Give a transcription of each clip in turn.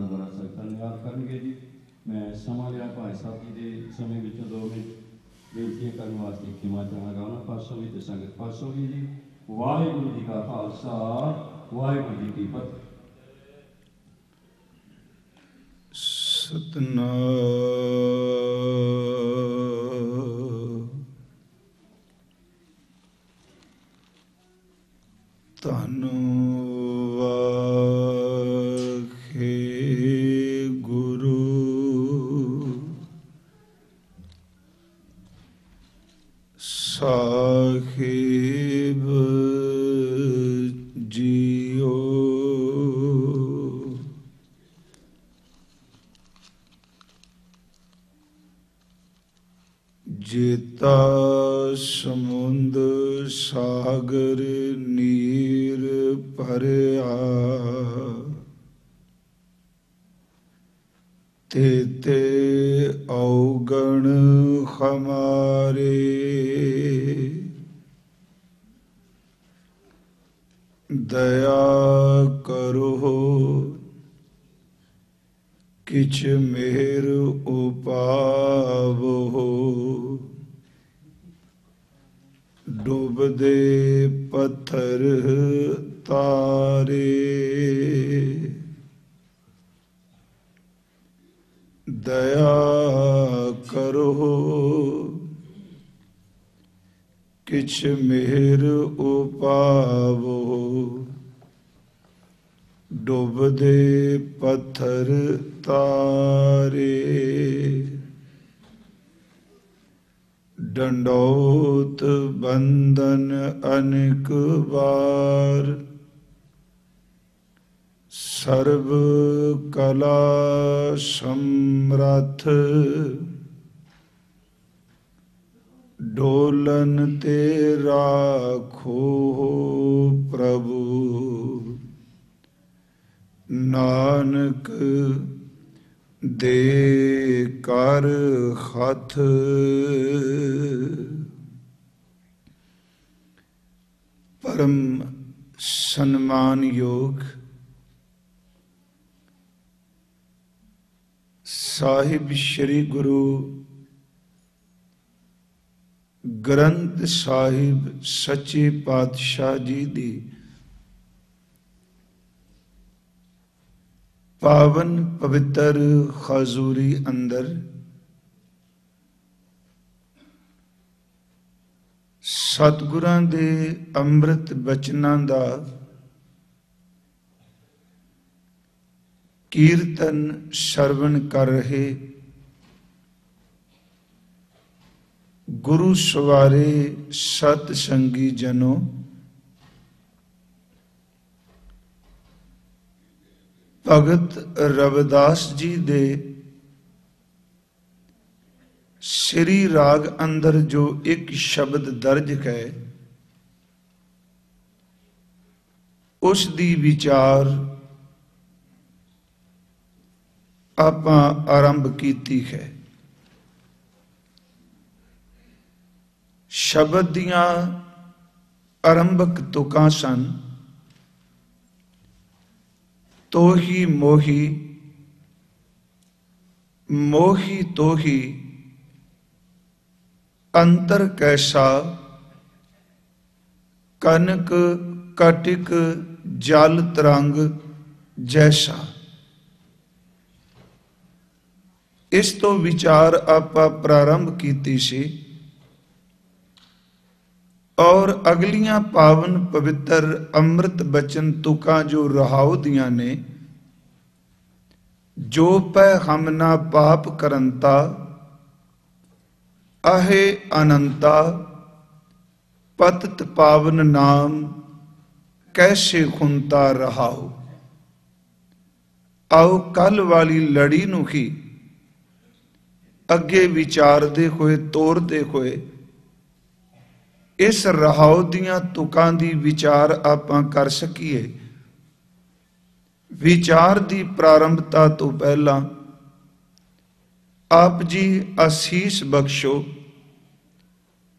द्वारा धन्यवाद करेंगे जी। मैं समा लिया भाई साहब जी के समय 2 मिनट बेनतियां करने वास्ते खिमा चाहांगा। उन्होंने पासों भी संगत पासों भी जी। वाहिगुरू जी का खालसा वाहिगुरू जी की फतेह। सतनाम धन वाहे गुरु साहिब जियो। जेता समुंद सागर नीर भरिया तेते औगण हमारे। दया करो किछ मेहर उपावो। डूबदे पत्थर तारे। दया करो किछ मेहर उपावो। डूबदे पत्थर तारे। डंडौत बंदन अनेक बार। सर्व कला समर्थ डोलन ते राखो प्रभु। नानक दे कर हथ। परम सम्मान योग साहिब श्री गुरु ग्रंथ साहिब सच्चे पातशाह जी दी पावन पवित्र हजूरी अंदर सतगुरां दे अमृत बचनां दा कीर्तन श्रवण कर रहे गुरु सवारे सत संगी जनों, भगत रविदास जी दे श्री राग अंदर जो एक शब्द दर्ज है उस दी विचार आपां आरंभ कीती है। शब्द दियां आरंभक तुकां सन। तोही मोही मोही तोही अंतर कैसा। कनक कटिक जल तरंग जैसा। इस तो विचार आपां प्रारंभ कीती सी और अगलियां पावन पवित्र अमृत बचन तुकां जो रहाओ दियां ने। जो पै हम ना पाप करंता आहे अनंता। पतित पावन नाम कैसे खुंता रहाओ। आओ कल वाली लड़ी नूं ही अगे विचारदे होए तोरदे होए इस रहाओ दियां तुकां दी विचार आपां कर सकीए। विचार दी प्रारंभता तो पहला आप जी आसीस बख्शो।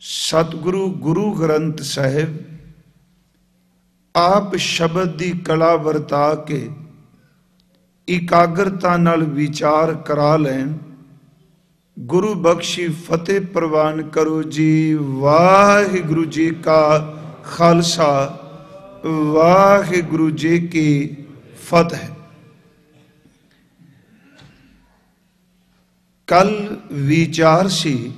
सतगुरु गुरु ग्रंथ साहिब आप शब्द दी कला वरता के ਇਕਾਗਰਤਾ ਨਾਲ ਵਿਚਾਰ ਕਰਾ ਲੈਣ। ਗੁਰੂ ਬਖਸ਼ੀ ਫਤਿਹ ਪ੍ਰਵਾਨ ਕਰੋ ਜੀ। ਵਾਹਿਗੁਰੂ ਜੀ ਕਾ ਖਾਲਸਾ, ਵਾਹਿਗੁਰੂ ਜੀ ਕੀ ਫਤਿਹ। ਕੱਲ ਵਿਚਾਰ ਸੀ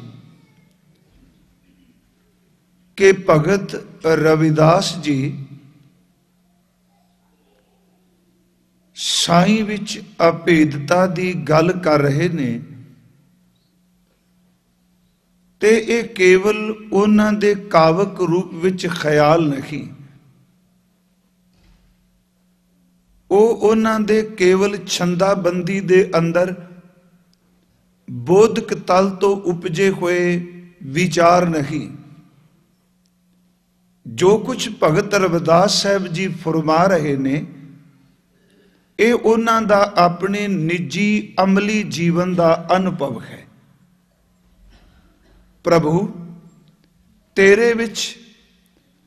ਕਿ ਭਗਤ ਰਵਿਦਾਸ ਜੀ ਸਾਈਂ ਵਿੱਚ ਅਭੇਦਤਾ ਦੀ ਗੱਲ ਕਰ ਰਹੇ ਨੇ ਤੇ ਇਹ ਕੇਵਲ ਉਹਨਾਂ ਦੇ ਕਾਵਕ ਰੂਪ ਵਿੱਚ ਖਿਆਲ ਨਹੀਂ, ਉਹ ਉਹਨਾਂ ਦੇ ਕੇਵਲ ਛੰਦਾਬੰਦੀ ਦੇ ਅੰਦਰ ਬੋਧਕ ਤਲ ਤੋਂ ਉਪਜੇ ਹੋਏ ਵਿਚਾਰ ਨਹੀਂ। ਜੋ ਕੁਝ ਭਗਤ ਰਵਿਦਾਸ ਸਾਹਿਬ ਜੀ ਫਰਮਾ ਰਹੇ ਨੇ, ਇਹ ਉਹਨਾਂ ਦਾ ਆਪਣੇ ਨਿੱਜੀ ਅਮਲੀ ਜੀਵਨ ਦਾ ਅਨੁਭਵ ਹੈ। ਪ੍ਰਭੂ, ਤੇਰੇ ਵਿੱਚ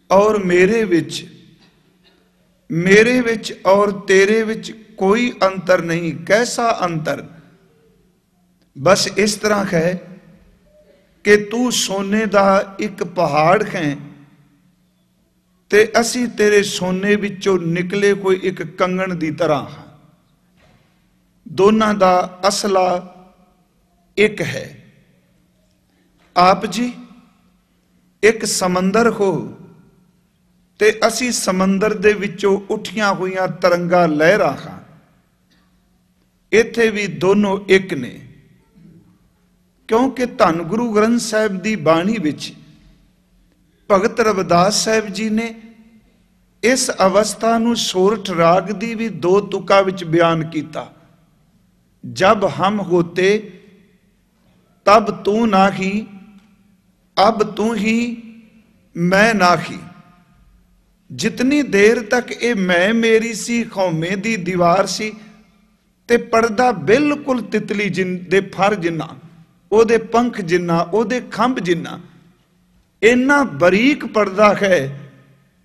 ਔਰ ਮੇਰੇ ਵਿੱਚ, ਮੇਰੇ ਵਿੱਚ ਔਰ ਤੇਰੇ ਵਿੱਚ ਕੋਈ ਅੰਤਰ ਨਹੀਂ। ਕੈਸਾ ਅੰਤਰ? ਬਸ ਇਸ ਤਰ੍ਹਾਂ ਹੈ ਕਿ ਤੂੰ ਸੋਨੇ ਦਾ ਇੱਕ ਪਹਾੜ ਹੈ ਤੇ ਅਸੀਂ ਤੇਰੇ ਸੋਨੇ ਵਿੱਚੋਂ ਨਿਕਲੇ ਕੋਈ ਇੱਕ ਕੰਗਣ ਦੀ ਤਰ੍ਹਾਂ ਹਾਂ। ਦੋਨਾਂ ਦਾ ਅਸਲਾ ਇੱਕ ਹੈ। ਆਪ ਜੀ ਇੱਕ ਸਮੁੰਦਰ ਹੋ ਤੇ ਅਸੀਂ ਸਮੁੰਦਰ ਦੇ ਵਿੱਚੋਂ ਉੱਠੀਆਂ ਹੋਈਆਂ ਤਰੰਗਾਂ ਲਹਿਰਾਂ ਹਾਂ। ਇੱਥੇ ਵੀ ਦੋਨੋਂ ਇੱਕ ਨੇ, ਕਿਉਂਕਿ ਧੰਨ ਗੁਰੂ ਗ੍ਰੰਥ ਸਾਹਿਬ ਦੀ ਬਾਣੀ ਵਿੱਚ ਭਗਤ ਰਵਿਦਾਸ ਸਾਹਿਬ ਜੀ ਨੇ ਇਸ ਅਵਸਥਾ ਨੂੰ ਸੋਰਠ ਰਾਗ ਦੀ ਵੀ ਦੋ ਤੁਕਾਂ ਵਿੱਚ ਬਿਆਨ ਕੀਤਾ। ਜਬ ਹਮ ਹੋਤੇ ਤਬ ਤੂੰ ਨਾਹੀ, ਅਬ ਤੂੰ ਹੀ ਮੈਂ ਨਾਹੀ। ਜਿਤਨੀ ਦੇਰ ਤੱਕ ਇਹ ਮੈਂ ਮੇਰੀ ਸੀ, ਖੌਮੇ ਦੀ ਦੀਵਾਰ ਸੀ ਤੇ ਪਰਦਾ ਬਿਲਕੁਲ ਤਿਤਲੀ ਦੇ ਫਰ ਜਿੰਨਾ, ਉਹਦੇ ਪੰਖ ਜਿੰਨਾ, ਉਹਦੇ ਖੰਭ ਜਿੰਨਾ, ਇੰਨਾ ਬਰੀਕ ਪਰਦਾ ਹੈ।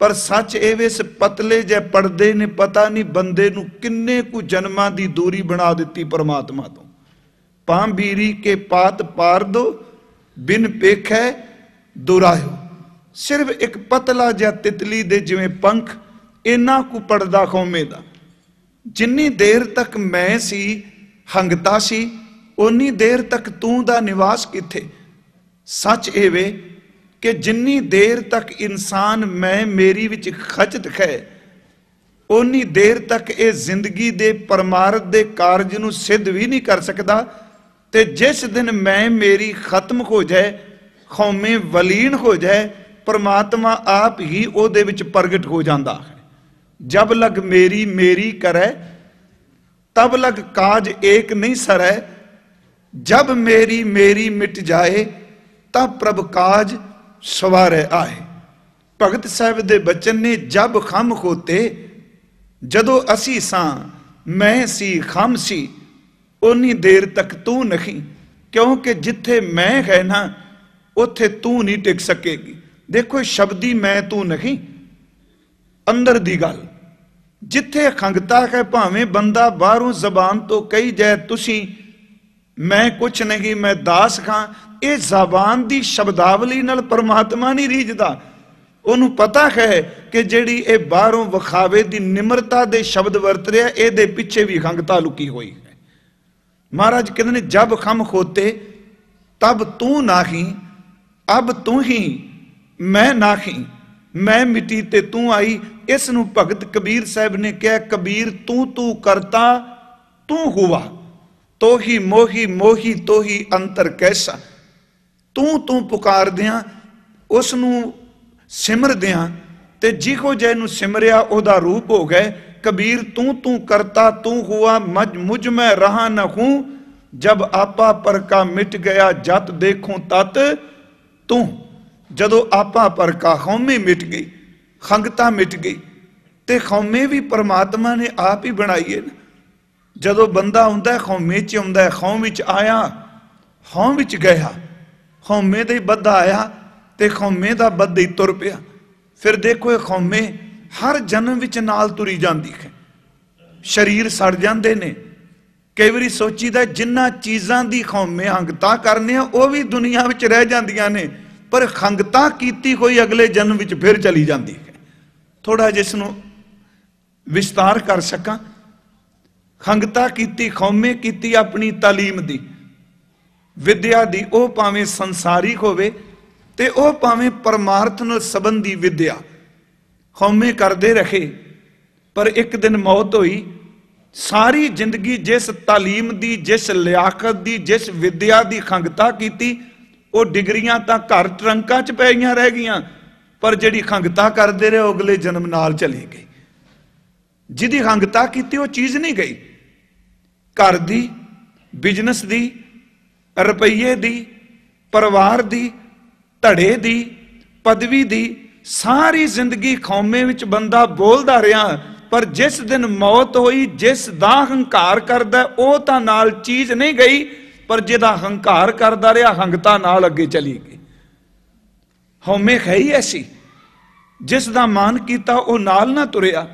ਪਰ ਸੱਚ ਇਹ ਇਸ ਪਤਲੇ ਜਿਹੇ ਪਰਦੇ ਨੇ ਪਤਾ ਨਹੀਂ ਬੰਦੇ ਨੂੰ ਕਿੰਨੇ ਕੁ ਜਨਮਾਂ ਦੀ ਦੂਰੀ ਬਣਾ ਦਿੱਤੀ ਪਰਮਾਤਮਾ ਤੋਂ। ਪਾਂਬੀਰੀ ਕੇ ਪਾਤ ਪਾਰ ਦੋ ਬਿਨ ਪੇਖੈ ਦੁਰਾਇਓ। ਸਿਰਫ ਇੱਕ ਪਤਲਾ ਜਿਹਾ ਤਿਤਲੀ ਦੇ ਜਿਵੇਂ ਪੰਖ, ਇੰਨਾ ਕੁ ਪਰਦਾ ਖੌਮੇ ਦਾ। ਜਿੰਨੀ ਦੇਰ ਤੱਕ ਮੈਂ ਸੀ, ਹੰਗਤਾ ਸੀ, ਉਨੀ ਦੇਰ ਤੱਕ ਤੂੰ ਦਾ ਨਿਵਾਸ ਕਿੱਥੇ? ਸੱਚ ਇਹ ਵੇ ਕਿ ਜਿੰਨੀ ਦੇਰ ਤੱਕ ਇਨਸਾਨ ਮੈਂ ਮੇਰੀ ਵਿੱਚ ਖਚਤ ਹੈ, ਉਨੀ ਦੇਰ ਤੱਕ ਇਹ ਜ਼ਿੰਦਗੀ ਦੇ ਪਰਮਾਰਥ ਦੇ ਕਾਰਜ ਨੂੰ ਸਿੱਧ ਵੀ ਨਹੀਂ ਕਰ ਸਕਦਾ। ਤੇ ਜਿਸ ਦਿਨ ਮੈਂ ਮੇਰੀ ਖਤਮ ਹੋ ਜਾਏ, ਖੌਮੇ ਵਲੀਨ ਹੋ ਜਾਏ, ਪਰਮਾਤਮਾ ਆਪ ਹੀ ਉਹਦੇ ਵਿੱਚ ਪ੍ਰਗਟ ਹੋ ਜਾਂਦਾ ਹੈ। ਜਬ ਲਗ ਮੇਰੀ ਮੇਰੀ ਕਰੈ ਤਬ ਲਗ ਕਾਜ ਏਕ ਨਹੀਂ ਸਰੈ। ਜਬ ਮੇਰੀ ਮੇਰੀ ਮਿਟ ਜਾਏ ਤਬ ਪ੍ਰਭ ਕਾਜ ਸਵਾਰੇ ਆਏ। ਭਗਤ ਸਾਹਿਬ ਦੇ ਬਚਨ ਨੇ, ਜਬ ਖਮ ਹੋਤੇ, ਜਦੋਂ ਅਸੀਂ ਸਾਂ, ਮੈਂ ਸੀ, ਖਮ ਸੀ, ਉਨੀ ਦੇਰ ਤੱਕ ਤੂੰ ਨਹੀਂ। ਕਿਉਂਕਿ ਜਿੱਥੇ ਮੈਂ ਹੈ ਨਾ, ਉੱਥੇ ਤੂੰ ਨਹੀਂ ਟਿਕ ਸਕੇਗੀ। ਦੇਖੋ, ਸ਼ਬਦੀ ਮੈਂ ਤੂੰ ਨਹੀਂ, ਅੰਦਰ ਦੀ ਗੱਲ। ਜਿੱਥੇ ਖੰਗਤਾ ਹੈ, ਭਾਵੇਂ ਬੰਦਾ ਬਾਹਰੋਂ ਜ਼ਬਾਨ ਤੋਂ ਕਹੀ ਜਾਏ ਤੁਸੀਂ, ਮੈਂ ਕੁਛ ਨਹੀਂ, ਮੈਂ ਦਾਸ ਖਾਂ, ਇਹ ਜ਼ਬਾਨ ਦੀ ਸ਼ਬਦਾਵਲੀ ਨਾਲ ਪਰਮਾਤਮਾ ਨਹੀਂ ਰੀਝਦਾ। ਉਹਨੂੰ ਪਤਾ ਹੈ ਕਿ ਜਿਹੜੀ ਇਹ ਬਾਹਰੋਂ ਵਿਖਾਵੇ ਦੀ ਨਿਮਰਤਾ ਦੇ ਸ਼ਬਦ ਵਰਤ ਰਿਹਾ, ਇਹਦੇ ਪਿੱਛੇ ਵੀ ਖੰਗਤਾ ਲੁਕੀ ਹੋਈ ਹੈ। ਮਹਾਰਾਜ ਕਹਿੰਦੇ ਨੇ, ਜਬ ਖਮ ਖੋਤੇ ਤਬ ਤੂੰ ਨਾਹੀ, ਅਬ ਤੂੰ ਹੀ ਮੈਂ ਨਾਹੀ। ਮੈਂ ਮਿੱਟੀ ਤੇ ਤੂੰ ਆਈ। ਇਸ ਨੂੰ ਭਗਤ ਕਬੀਰ ਸਾਹਿਬ ਨੇ ਕਿਹਾ, ਕਬੀਰ ਤੂੰ ਤੂੰ ਕਰਤਾ ਤੂੰ ਹੁਆ, ਤੋਹੀ ਮੋਹੀ ਮੋਹੀ ਤੋਹੀ ਅੰਤਰ ਕੈਸਾ। ਤੂੰ ਤੂੰ ਪੁਕਾਰਦਿਆਂ, ਉਸ ਨੂੰ ਸਿਮਰਦਿਆਂ, ਤੇ ਜਿਹੋ ਜਿਹੇ ਨੂੰ ਸਿਮਰਿਆ ਉਹਦਾ ਰੂਪ ਹੋ ਗਏ। कबीर तू तू करता तू हुआ मुझ में रहा न हूं, जब आपा पर का मिट गया जत देखूं तत तू। जदों आपा पर का खौमे मिट गई, खंगता मिट गई, ते खौमे भी परमात्मा ने आप ही बनाई है। जदों बंदा आउंदा है खौमे च आउंदा है, खौम विच आया खौम विच गया, खौमे दे बद्दा आया ते खौमे दा बद्दा ही तुर पिया। फिर देखो खौमे हर जन्म विच नाल तुरी जांदी है। शरीर सड़ जांदे ने, कई बारी सोचीदा जिन्ना चीज़ां दी खौमे हंगता करने वो भी दुनिया विच रह जांदियां ने, पर खंगता कीती कोई अगले जन्म विच फिर चली जाती है। थोड़ा जिसनों विस्तार कर सकां, खंगता कीती खौमे कीती अपनी तालीम दी, विद्या दी, ओ भावें संसारिक होवे ते ओ भावें परमार्थ नाल संबंधी विद्या खौमे करते रहे, पर एक दिन मौत हुई। सारी जिंदगी जिस तालीम दी, जिस लियाकत दी, जिस विद्या दी खंगता कीती, वो डिग्रियां तां घर ट्रंकां च पईयां रह गईयां, पर जिहड़ी खंगता करते रहे अगले जन्म नाल चली गई। जिहदी खंगता कीती वो चीज़ नहीं गई, घर दी, बिजनेस दी, रुपये दी, परिवार दी, धड़े दी, पदवी दी, सारी जिंदगी खौमे विच बंदा बोलदा रहा, पर जिस दिन मौत हुई, जिस दा हंकार करदा वो तां नाल चीज़ नहीं गई, पर जिहदा हंकार करदा रहा हंगता नाल अगे चली गई। हौमे है ही ऐसी, जिस दा मान कीता वो नाल ना तुरिया,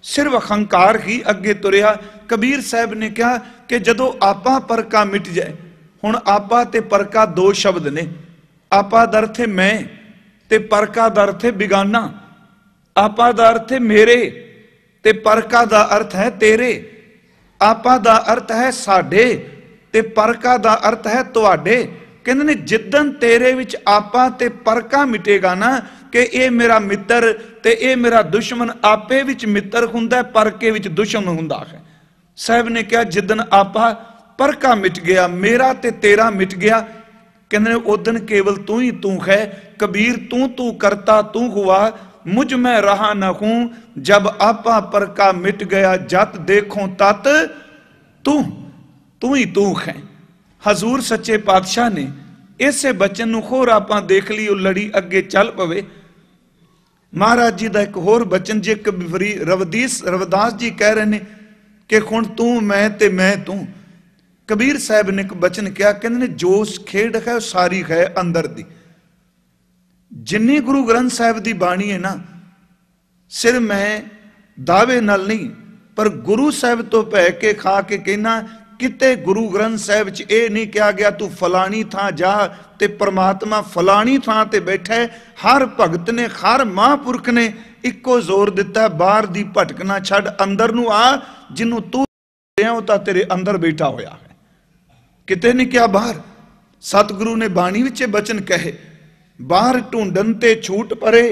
सिर्फ हंकार ही अगे तुरिया। कबीर साहब ने कहा कि जदों आपा परका मिट जाए, हुण आपा ते परका दो शब्द ने, आपा दा अर्थ है मैं ते परका दा अर्थ है बिगाना। आपा दा अर्थ है मेरे ते परका दा अर्थ है तेरे। आपा दा अर्थ है साडे ते परका दा अर्थ है तुहाडे। कहंदे ने जिद्दन तेरे विच आपा ते परका मिटेगा ना कि ये मेरा मित्र ते ये मेरा दुश्मन, आपे विच मित्र हुंदा, परके विच दुश्मन हुंदा है। साहब ने कहा जिद्दन आपा परका मिट गया, मेरा ते तेरा मिट गया, कहंदे ने उदन केवल तू ही तू है। कबीर तू तू करता तू हुआ, मुझ में रहा न हूं, जब आपा परका मिट गया, जत देखो तत तू ही तू है। हजूर सच्चे पातशाह ने इसे बचन नूं होर आपां देख ली, लड़ी अगे चल पवे। महाराज जी का एक होर बचन जे कबीरी रविदास जी कह रहे ने कि हुण तू मैं ते मैं तू। कबीर साहब ने एक बचन कहा, कहंदे ने जो खेड है सारी है अंदर दी। जिन्नी गुरु ग्रंथ साहब की बाणी है ना, सिर मैं दावे नाल नहीं, पर गुरु साहब तो पै के खा के कहना, किते गुरु ग्रंथ साहब च यह नहीं कहा गया तू फलानी थां जा ते परमात्मा फलानी थां ते बैठा है। हर भगत ने, हर महापुरख ने इको जोर दिता, बाहर दी भटकना छड़, अंदर नूं आ, जिन्हों तू तां तेरे अंदर बैठा होया है, किते नहीं क्या बाहर। सतगुरु ने बाणी विच बचन कहे, बाहर ढूंढन ते छूट परे,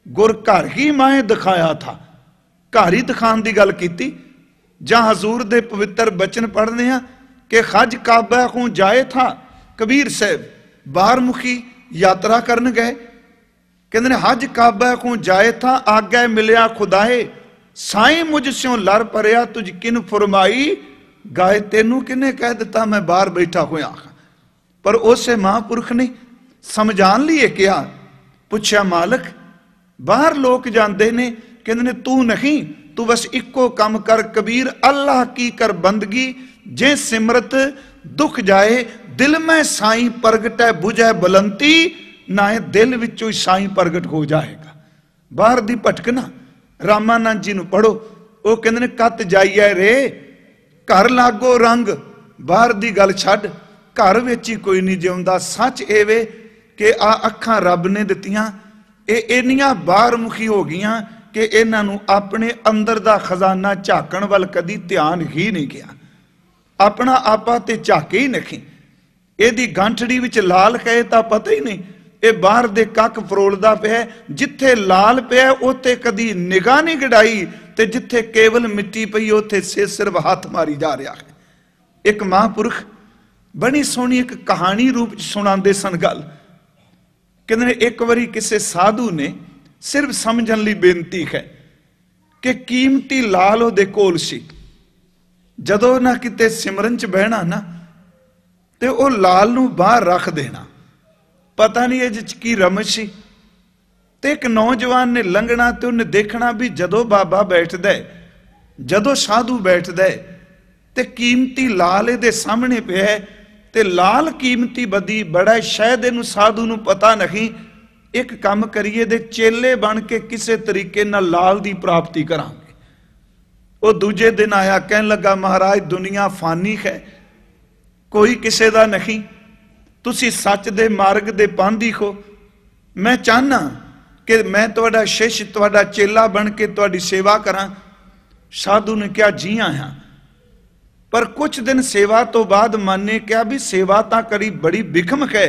गुर घर ही माए दिखाया था। घर ही दिखाने की गल की। जां हजूर दे पवित्र बचन पढ़ने कि खज काबा को जाए था। कबीर साहब बाहर मुखी यात्रा करन गए, कहते ने हज काबा को जाए था, आगे मिलिया खुदाए, साई मुझ स्यों लर परया, तुझ किन फरमाई गाए, तेनू किने कह दिता मैं बाहर बैठा होया। पर उसे महापुरख ने समझाने लिए क्या पूछा, मालक बाहर लोग जाते ने, कहते ने तू नहीं, तू बस इको काम कर। कबीर अल्लाह की कर बंदगी, जे सिमरत दुख जाए, दिल में साई प्रगट है बुझे बुलंती, ना दिल विचों साई प्रगट हो जाएगा। बाहर दी भटकना रामानंद जी नूं पढ़ो, वो कहते ने कत जाइए रे घर लागो रंग, बाहर दी गल छड्ड, घर विच ही कोई नहीं जिउंदा। सच एवे कि आ अखां रब ने दित्तियां, ये इन्नियां बाहर मुखी हो गईयां कि इन्हां नूं अपने अंदर दा खजाना झाकण वाल कदी ध्यान ही नहीं गया। अपना आपा ते झाके ही नहीं। इहदी गंठड़ी विच लाल कहे तां पता ही नहीं, ये बाहर दे कख फरोलदा पिया। जिथे लाल पिया उत्थे कदी निगाह नहीं गड़ाई, ते जिथे केवल मिट्टी पई उत्थे सिर्फ हाथ मारी जा रहा है। एक महापुरख बड़ी सोहनी एक कहानी रूप सुणांदे सन गल। कहंदे ने एक बारी किसी साधु ने सिर्फ समझण लई बेनती है कि कीमती लाल उहदे कोल सी। जदों ना किते सिमरन च बहना ना, ते वो लाल नूं बाहर रख देना। पता नहीं इह की रमज सी। ते एक नौजवान ने लंघना ते उन्हें देखना भी जदों बाबा बैठदा है, जदों साधु बैठदा है, ते कीमती लाल इहदे सामने पिया है, ते लाल कीमती बदी बड़ा शायद इहनूं साधु नूं पता नहीं। एक काम करिए दे चेले बन के किसी तरीके नाल लाल दी प्राप्ति करांगे। वो दूजे दिन आया, कहन लगा महाराज दुनिया फानी है, कोई किसी का नहीं, तुसी सच दे मार्ग दे पांधी हो। मैं चाहना कि मैं तुहाडा शिष्य तुहाडा चेला बन के तुहाडी सेवा करा। साधु ने कहा जी आया। पर कुछ दिन सेवा तो बाद मन ने कहा भी सेवा तो करी बड़ी बिखम है,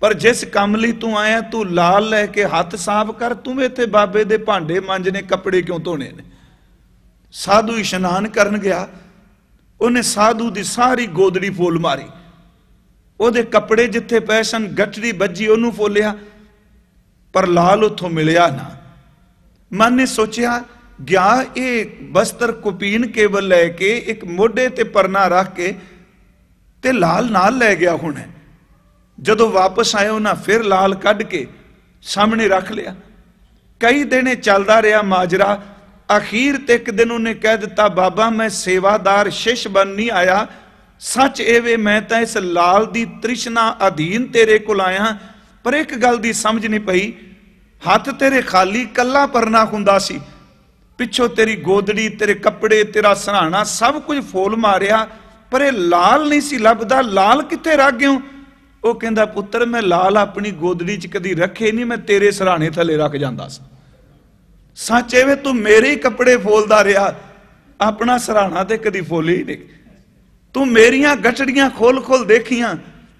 पर जिस काम लई तू आया तू लाल लैके हथ साफ कर, तू इत्थे बाबे दे भांडे मांजने कपड़े क्यों धोने ने। साधु इशनान करन गया, उन्हें साधु दी सारी गोदड़ी फुल मारी, ਉਹਦੇ कपड़े जिथे पै सन गठड़ी बजी ਉਹਨੂੰ ਫੋਲਿਆ, पर लाल उथों मिलिया ना। मन ने सोचिया गया ये बस्तर कुपीन केवल लैके एक मोढे ते परना रख के ते लाल नाल लै गया हुण। जदों वापस आए उन्हें फिर लाल कढ़ के सामने रख लिया। कई दिन चलता रहा माजरा। अखीर ते एक दिन उन्हें कह दिता बाबा मैं सेवादार शिष्य बन नहीं आया, सच एवे मैं तो इस लाल दी तृष्णा अधीन तेरे कोल आया। पर एक गल दी समझ नहीं पई, हथ तेरे खाली कला परना हुंदा सी, पिछों तेरी गोदड़ी तेरे कपड़े तेरा सराहना सब कुछ फोल मारिया, पर यह लाल नहीं सी लभदा। लाल कित्थे रख गयो? वो कहंदा पुत्र मैं लाल अपनी गोदड़ी च कदी रखे नहीं, मैं तेरे सराहने थले रख जांदा सा। सच एवे तू मेरे ही कपड़े फोलदा रहा, अपना सराहना ते कदी फोले ही नहीं। तू मेरियां गठड़ियां खोल खोल देखियां,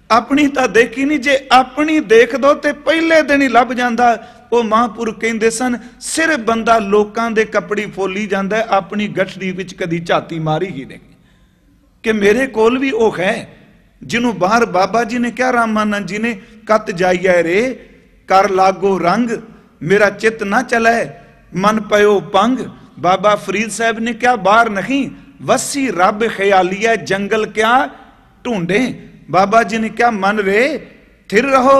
अपनी तो देखी नहीं। जे अपनी देख दो तो पहले दिन ही लभ जांदा। वो महापुरुष कहंदे सन सिर बंदा लोकां दे कपड़ी फोली जांदा है, अपनी गठड़ी विच कदी झाती मारी ही नहीं। कि मेरे कोल भी वो है जिन्हों बाहर बाबा जी ने क्या रामानंद जी ने कत जाइए रे कर लागो रंग, मेरा चित ना चले मन पयो पंग। बाबा फरीद साहब ने क्या बाहर नहीं वसी रब ख्यालिया जंगल क्या ढूंढे। बाबा जी ने क्या मन रे थिर रहो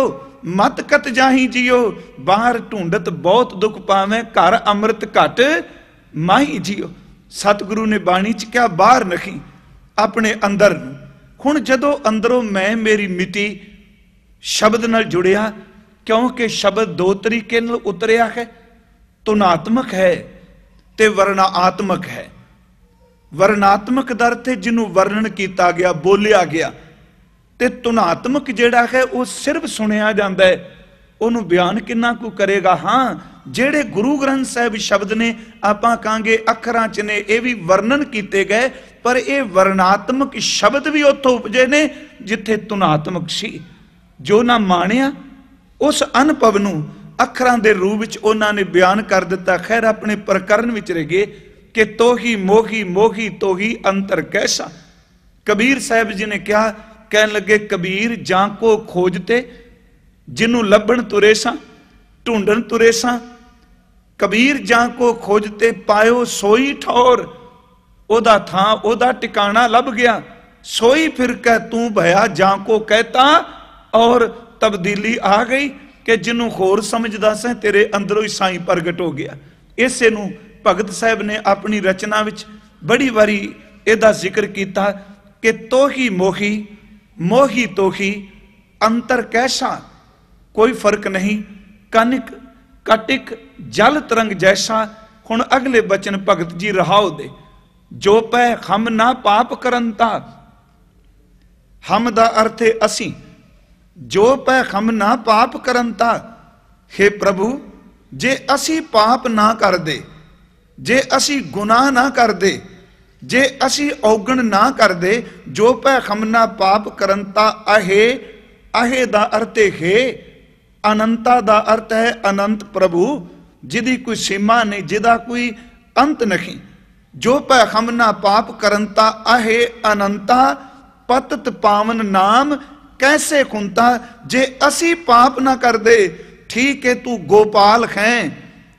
मत कत जाही जियो, बाहर ढूंढत बहुत दुख पावे घर अमृत घट माही जियो। सतगुरु ने बाणी च क्या बाहर नहीं अपने अंदर। हुण जदों अंदरों मैं मेरी मिति शब्द नाल जुड़िया, क्योंकि शब्द दो तरीके नाल उतरिया है, तुनात्मक है ते वर्णात्मक है। वर्णात्मक दा अर्थ है जिन्हों वर्णन किया गया बोलिया गया, ते तुनात्मक जिहड़ा है वह सिर्फ सुनिया जाता है, उन्होंने बयान किन्ना कु करेगा। हाँ जेड़े गुरु ग्रंथ साहिब शब्द ने आपां कहांगे अखरां च ने ये भी वर्णन किए गए, पर यह वर्णात्मक शब्द भी उत्थों उपजे ने जिथे तुनात्मक सी। जो ना माणिया उस अनुभव नूं अखरां दे रूप विच उन्हां ने बयान कर दिता। खैर अपने प्रकरण विच रह गए कि तोही मोही मोही तोही अंतर कैसा। कबीर साहब जी ने क्या कहन लगे, कबीर जां को खोजते जिन्हों लभण तुरे सा ढूंढन तुरे सा। कबीर जां को खोजते पायो सोई ठौर, ओदा थां ओदा टिकाणा लभ गया। सोई फिर कह तू भया जां को कहता, और तब्दीली आ गई कि जिन्हों होर समझदा सा तेरे अंदरों ही साई प्रगट हो गया। इसे नूं भगत साहब ने अपनी रचना विच बड़ी बारी इहदा जिक्र किया कि तोही मोही मोही तोही अंतर कैसा, कोई फर्क नहीं कनिक कटिक जल तरंग जैसा। हुण अगले बचन भगत जी रहाओ दे, जो पै हम ना पाप करंता। हम दा अर्थ है असी, जो पै हम ना पाप करंता। हे प्रभु जे असी पाप ना कर दे, जे असी गुनाह ना कर दे, जे असी औगण ना कर दे, जो पै हम ना पाप करंता। आहे आहे दा अर्थ है अनंता दा अर्थ है अनंत प्रभु, जिदी कोई सीमा नहीं जिदा कोई अंत नहीं। जो पै हम ना पाप करंता आहे अनंता, पतत पावन नाम कैसे खुंता। जे असी पाप ना कर दे, ठीक है तू गोपाल है।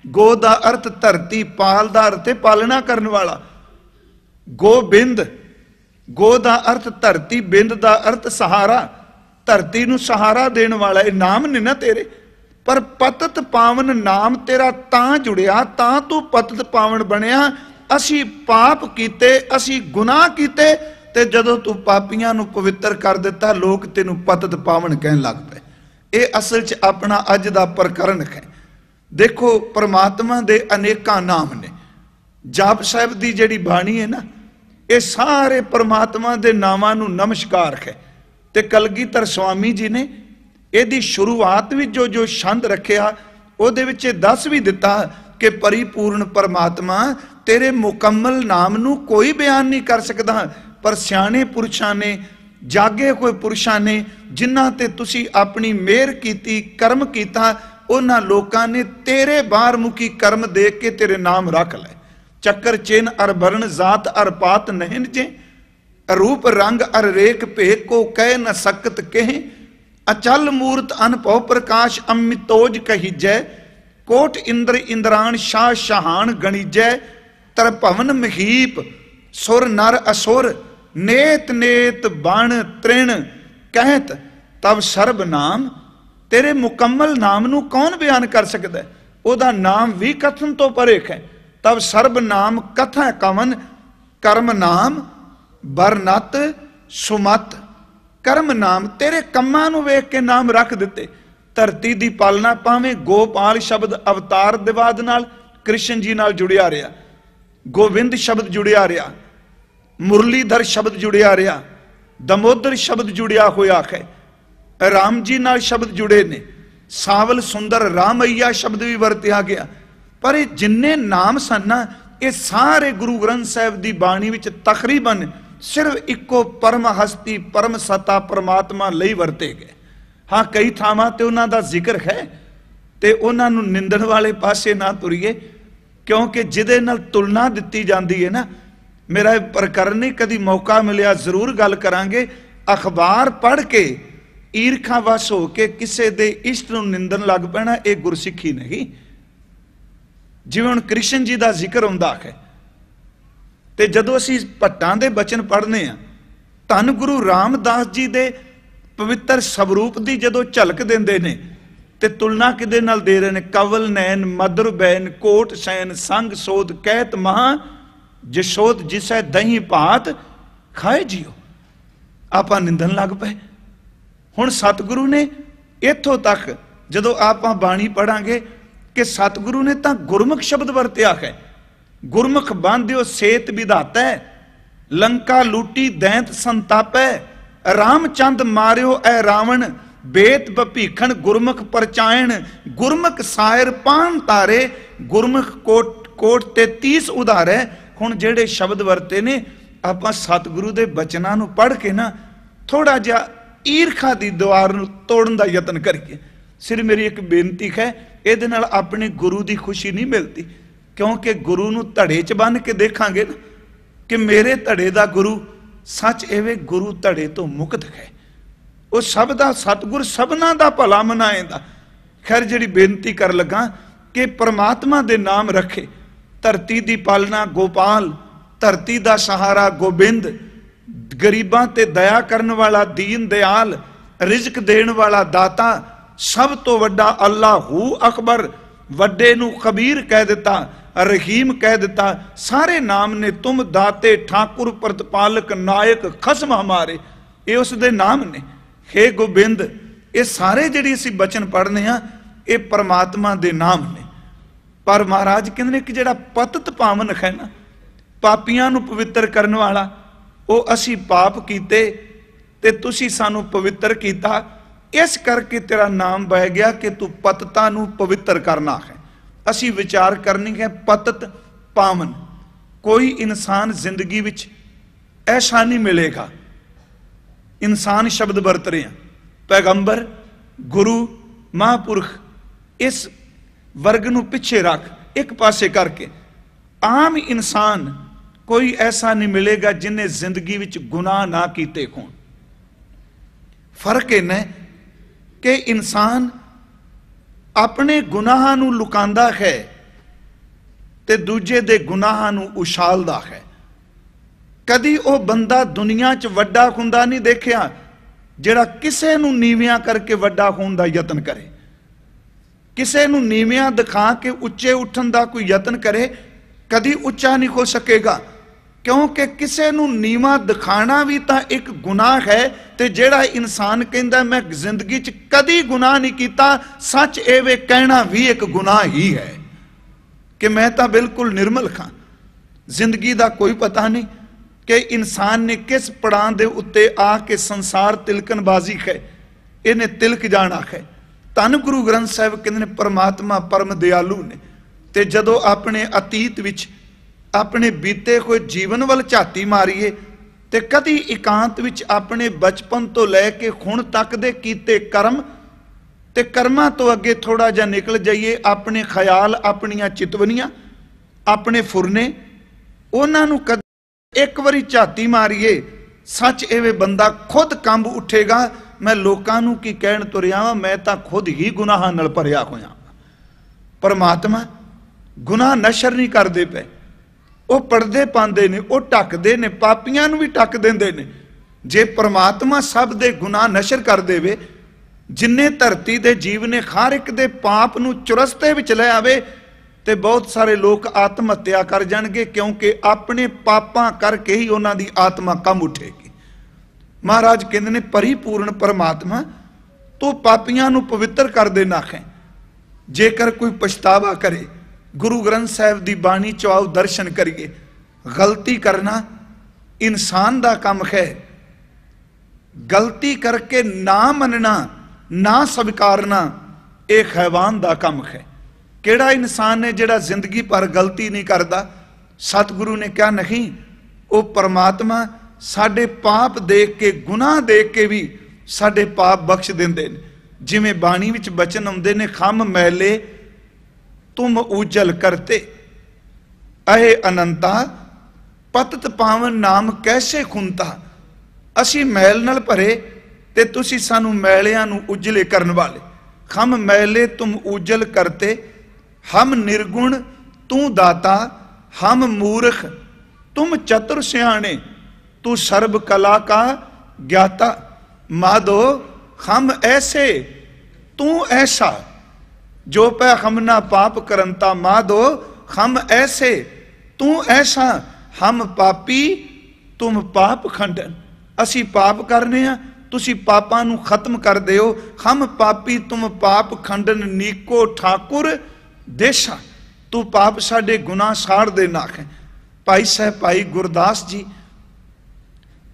गो दा अर्थ धरती, पाल दा अर्थ है पालना करने वाला। गोबिंद, गो दा अर्थ धरती, बिंद दा अर्थ सहारा, धरती नूं सहारा देने वाला। ये नाम नहीं ना तेरे, पर पतत पावन नाम तेरा तां जुड़िया, तां तू पतत पावन बनया। असी पाप कीते, असी गुनाह कीते, ते जदों तू पापियां नूं पवित्र कर दिता, लोग तेनू पतत पावन कहन लग पे। ये असल च अपना अज दा प्रकरण है। देखो परमात्मा दे अनेकां नाम ने, ਜਾਪ ਸਾਹਿਬ ਦੀ ਜਿਹੜੀ ਬਾਣੀ ਹੈ ਨਾ, ਇਹ ਸਾਰੇ परमात्मा ਦੇ ਨਾਵਾਂ ਨੂੰ ਨਮਸਕਾਰ ਹੈ। ਤੇ ਕਲਗੀਧਰ स्वामी जी ਨੇ ਇਹਦੀ ਸ਼ੁਰੂਆਤ ਵਿੱਚ ਜੋ ਛੰਦ ਰੱਖਿਆ, ਉਹਦੇ ਵਿੱਚ ਇਹ ਦੱਸ ਵੀ ਦਿੱਤਾ ਕਿ परिपूर्ण परमात्मा तेरे मुकम्मल नाम नू कोई बयान नहीं कर सकता, पर सियाणे पुरुषां ने, जागे कोई पुरुषां ने, जिन्हां ते तुसी अपनी मेहर कीती, कर्म कीता, उन्हां लोकां ने तेरे बाहर मुखी कर्म देख के तेरे नाम रख ले। चक्कर चिन्ह अर वर्ण जात अर पात नहीं जे, रूप रंग अर रेख भेद को कह न सकत कहे, अचल मूर्त अनभव प्रकाश अमितोज कहीजै, कोट इंद्र इंद्राण शाह शाहान गणिजै, तरभवन महीप सुर नर असुर, नेत नेत बण तृण कहत तब सर्ब नाम। तेरे मुकम्मल नाम नू कौन बयान कर सकता है? ओदा नाम भी कथन तो परेख है। तब सर्ब नाम कथा कवन, कर्म नाम बरनत सुमत। कर्म नाम तेरे कम्मां नू वेख के नाम रख दिते। धरती दी पालना पावे गोपाल शब्द अवतार दिवाद नाल कृष्ण जी नाल जुड़िया रहा, गोविंद शब्द जुड़िया रहा, मुरलीधर शब्द जुड़िया रहा, दमोदर शब्द जुड़िया होया है, राम जी नाल शब्द जुड़े ने, सावल सुंदर रामैया शब्द भी वरत्या गया। पर ये जिन्ने नाम सन ना, ये सारे गुरु ग्रंथ साहिब दी बाणी विच तकरीबन सिर्फ इको परम हस्ती परम सत्ता परमात्मा लई वरते गए। हाँ, कई थावां ते उन्हां दा जिक्र है, ते उन्हां नूं निंदण वाले पासे ना तुरीए, क्योंकि जिहदे नाल तुलना दित्ती जाती है ना, मेरा प्रकरण नहीं, कदी मौका मिलिया जरूर गल करांगे। अखबार पढ़ के ईरखा वश हो के किसी दे इष्ट नूं निंदण लग पैना, ये गुरसिੱਖੀ नहीं। जिवें हुण कृष्ण जी दा जिक्र हुंदा है, ते जदों असीं भट्टां दे बचन पढ़ने आ, धन गुरु रामदास जी दे पवित्र स्वरूप की जदों झलक देंदे ने, ते तुलना किदे नाल दे रहे ने? कवल नैन मधुर बैन कोट सैन संग सोध कहत महा, जशोद जिसै दही भात खाए जियो। आपां निंदन लग पे। हुण सतगुरु ने इत्थों तक जदों आपां बाणी पढ़ांगे कि सतगुरु ने तां गुरमुख शब्द वरत्या है। गुरमुख बांधियो सेत विधाता है, लंका लूटी दैंत संतापै, रामचंद मारियो ऐ रावण, बेत बभीखण गुरमुख परचायण, गुरमुख सायर पान तारे, गुरमुख कोट कोट ते 30 उधारे। हुण जेड़े शब्द वरते ने, आपां सतगुरु दे बचनां नूं पढ़ के ना थोड़ा जिहा ईरखा दी दीवार नूं तोड़न दा यतन करिए। सिर्फ मेरी एक बेनती है, इहदे नाल अपने गुरु दी खुशी नहीं मिलती, क्योंकि गुरु नूं धड़े च बन के देखांगे ना कि मेरे धड़े दा गुरु सच एवे गुरु धड़े तो मुक्त है। वो सब दा सतगुर सबना दा भला मनाएंदा। खैर, जिहड़ी बेनती कर लगा कि परमात्मा दे नाम रखे। धरती दी पालना गोपाल, धरती दा सहारा गोबिंद, गरीबां ते दया करन वाला दीन दयाल, रिजक देण वाला दाता, सब तो वड्डा अल्लाहू अकबर। वड्डे नू खबीर कह दिता, रहीम कह दिता। सारे नाम ने तुम दाते ठाकुर प्रतिपालक नायक खसम हमारे, ये उस दे नाम ने। हे गोबिंद, ये सारे जिहड़े असीं बचन पढ़ने हैं, ये परमात्मा दे नाम ने। पर महाराज कहंदे कि जिहड़ा पतित पावन है ना, पापियां नू पवित्र करने वाला, वो असीं पाप कीते ते तुसीं सानू पवित्र कीता, इस करके तेरा नाम बह गया कि तू पतितां नू पवित्र करना है। असी विचार करनी है पतित पावन। कोई इंसान जिंदगी विच ऐसा नहीं मिलेगा। इंसान शब्द वरत रहे हैं, पैगंबर गुरु महापुरख, इस वर्ग नू पिछे रख एक पासे करके आम इंसान कोई ऐसा नहीं मिलेगा जिन्हें जिंदगी विच गुनाह ना कीते होण। फर्क इन्ना कि इंसान अपने गुनाहां नू लुकांदा है ते दूजे दे गुनाहां नू उछालदा है। कदी वो बंदा दुनिया च वड्डा हुंदा नहीं देखिया जिहड़ा किसे नू नीवियां करके वड्डा होण दा यतन करे, किसे नू नीवियां दिखा के उच्चे उठन दा कोई यतन करे, कदी उच्चा नहीं हो सकेगा। क्योंकि किसे नू नीवा दिखाना भी तो एक गुनाह है। ते जेड़ा इंसान कहता मैं जिंदगी च कदी गुनाह नहीं किया, सच एवे कहना भी एक गुनाह ही है कि मैं तो बिल्कुल निर्मल खां। जिंदगी का कोई पता नहीं कि इंसान ने किस पड़ाव के उत्ते आके संसार तिलकनबाजी है, इन्हें तिलक जाना है। धन गुरु ग्रंथ साहिब कहते ने परमात्मा परम दयालु ने। ते जदों अपने अतीत विच अपने बीते हुए जीवन वाल झाती मारीए ते कदी एकांत विच अपने बचपन तो लैके हुण तक दे कीते कर्म ते कर्मां तो अगे थोड़ा जा निकल जाइए, अपने ख्याल अपनियां चितवनियां अपने फुरने उन्हां नूं कदी एक बारी झाती मारीए, सच एवे बंदा खुद कंब उठेगा, मैं लोकां नूं की कहण तुरिया वां, मैं तां खुद ही गुनाहां नाल भरिया होया। परमात्मा गुनाह नशर नहीं करते पे, वो पढ़ते पाते ने, वो ढकते ने, पापियां नूं भी ढक देंदे ने। जे परमात्मा सब दे गुनाह नशर कर देवे, जिन्ने धरती दे जीव ने हर एक दे पाप नूं चुरस्ते विच ले आवे, ते बहुत सारे लोग आत्म हत्या कर जाणगे, क्योंकि अपने पापां करके ही उन्हां दी आत्मा कम उठेगी। महाराज कहंदे ने परिपूर्ण परमात्मा तू पापियां नूं पवित्र कर देना है। जेकर कोई पछतावा करे, गुरु ग्रंथ साहिब दी बाणी चो आओ दर्शन करिए। गलती करना इंसान दा काम है, गलती करके ना मनना ना स्वीकारना एक हैवान दा काम है। केड़ा इंसान है जिहड़ा जिंदगी भर गलती नहीं करता? सतगुरु ने कहा नहीं, वो परमात्मा साडे पाप देख के गुनाह देख के भी साडे पाप बख्श देंदे ने। जिवें बाणी विच बचन आउंदे ने, खम मैले तुम उजल करते अहे अनंता पतत पावन नाम कैसे खुंता। असी मैल नाल भरे ते तुसी सानू मैलियां नू उजले करन वाले। खम मैले तुम उजल करते, हम निर्गुण तू दाता, हम मूर्ख तुम चतुर सियाणे, तू सर्व कला का ज्ञाता। माधो हम ऐसे तू ऐसा, जो पै हम ना पाप करंता। माधो हम ऐसे तू ऐसा, हम पापी तुम पाप खंडन। असी पाप करने आ, तुसी पापां नू खत्म कर दिओ। हम पापी तुम पाप खंडन, नीको ठाकुर देशा। तू पाप साडे गुनाह साड़ दे नाख। भाई साहब भाई गुरदास जी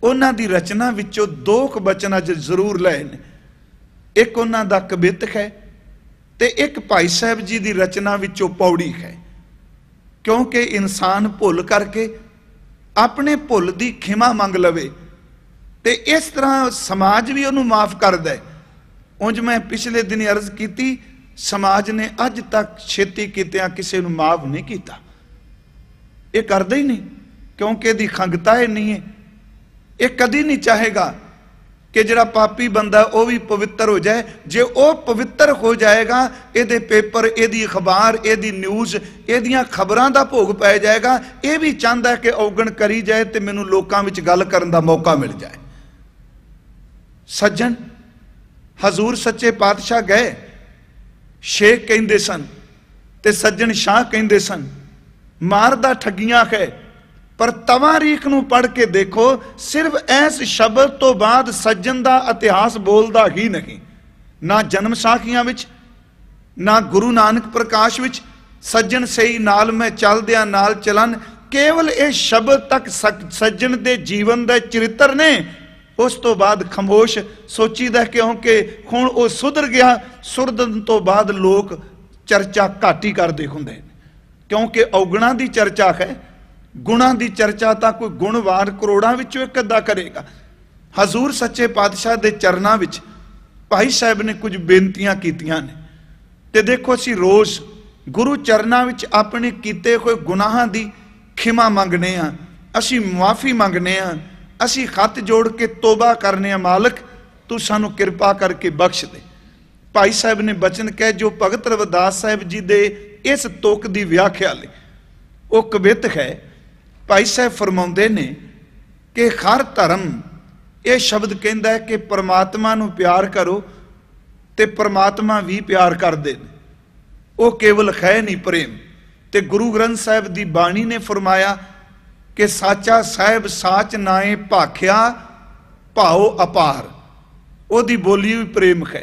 उन्हां दी रचना विचों दो बचन अज जरूर लए ने। एक उन्हां दा कवित है ते एक भाई साहब जी दी रचना विचों पौड़ी है। क्योंकि इंसान भुल करके अपने भुल दी खिमा मंग लवे ते इस तरह समाज भी उन्होंने माफ कर दे। उंज मैं पिछले दिन अर्ज की, समाज ने अज तक छेती कीतियां किसी नूं माफ नहीं किया। ये करदा ही नहीं, क्योंकि इहदी खंगता ही नहीं है। ये कदी नहीं चाहेगा कि जिहड़ा पापी बंदा वो भी पवित्र हो जाए। जे वो पवित्र हो जाएगा, ये पेपर, ये अखबार, ये न्यूज़, ये खबरों का भोग पै जाएगा। ये भी चाहता है कि औगण करी जाए तो मैनू लोकां विच गल करन दा मौका मिल जाए। सज्जन हजूर सच्चे पातशाह गए, शेख कहंदे सन ते सज्जन शाह कहंदे सन, मारदा ठगियां है। पर तवारीख नूं पढ़ के देखो, सिर्फ इस शब्द तो बाद सज्जन का इतिहास बोलता ही नहीं। ना जन्म साखियां विच, ना गुरु नानक प्रकाश विच सज्जन सही नाल मैं चलदिया नाल चलन, केवल ये शब्द तक सज्जन के जीवन के चरित्र ने। उस तो बाद खामोश सोचीदा, क्योंकि हुण वो सुधर गया। सुधरन तो बाद लोग चर्चा घट ही करते हुंदे, क्योंकि औगणा की चर्चा है, गुणा की चर्चा तो कोई गुणवान करोड़ों विचों एक अद्धा करेगा। हजूर सच्चे पातशाह के चरणों विच भाई साहब ने कुछ बेनतियां कीतियां ने, ते देखो असीं रोज़ गुरु चरणों विच अपने कीते हुए गुनाहां दी खिमा मंगने आ, असीं मुआफ़ी मंगने आ, असीं हथ जोड़ के तोबा करने आ, मालक तू सानू किरपा करके बख्श दे। भाई साहब ने बचन कह जो भगत रविदास साहब जी दे इस तुक की व्याख्या ले वो कवित है। भाई साहब फरमाउंदे ने कि हर धर्म ये शब्द कहता है कि परमात्मा नू प्यार करो ते परमात्मा भी प्यार करदे ने, वो केवल है नहीं प्रेम। ते गुरु ग्रंथ साहिब की बाणी ने फरमाया कि साचा साहिब साच नाए भाख्या भाओ अपार, ओदी बोली भी प्रेम है।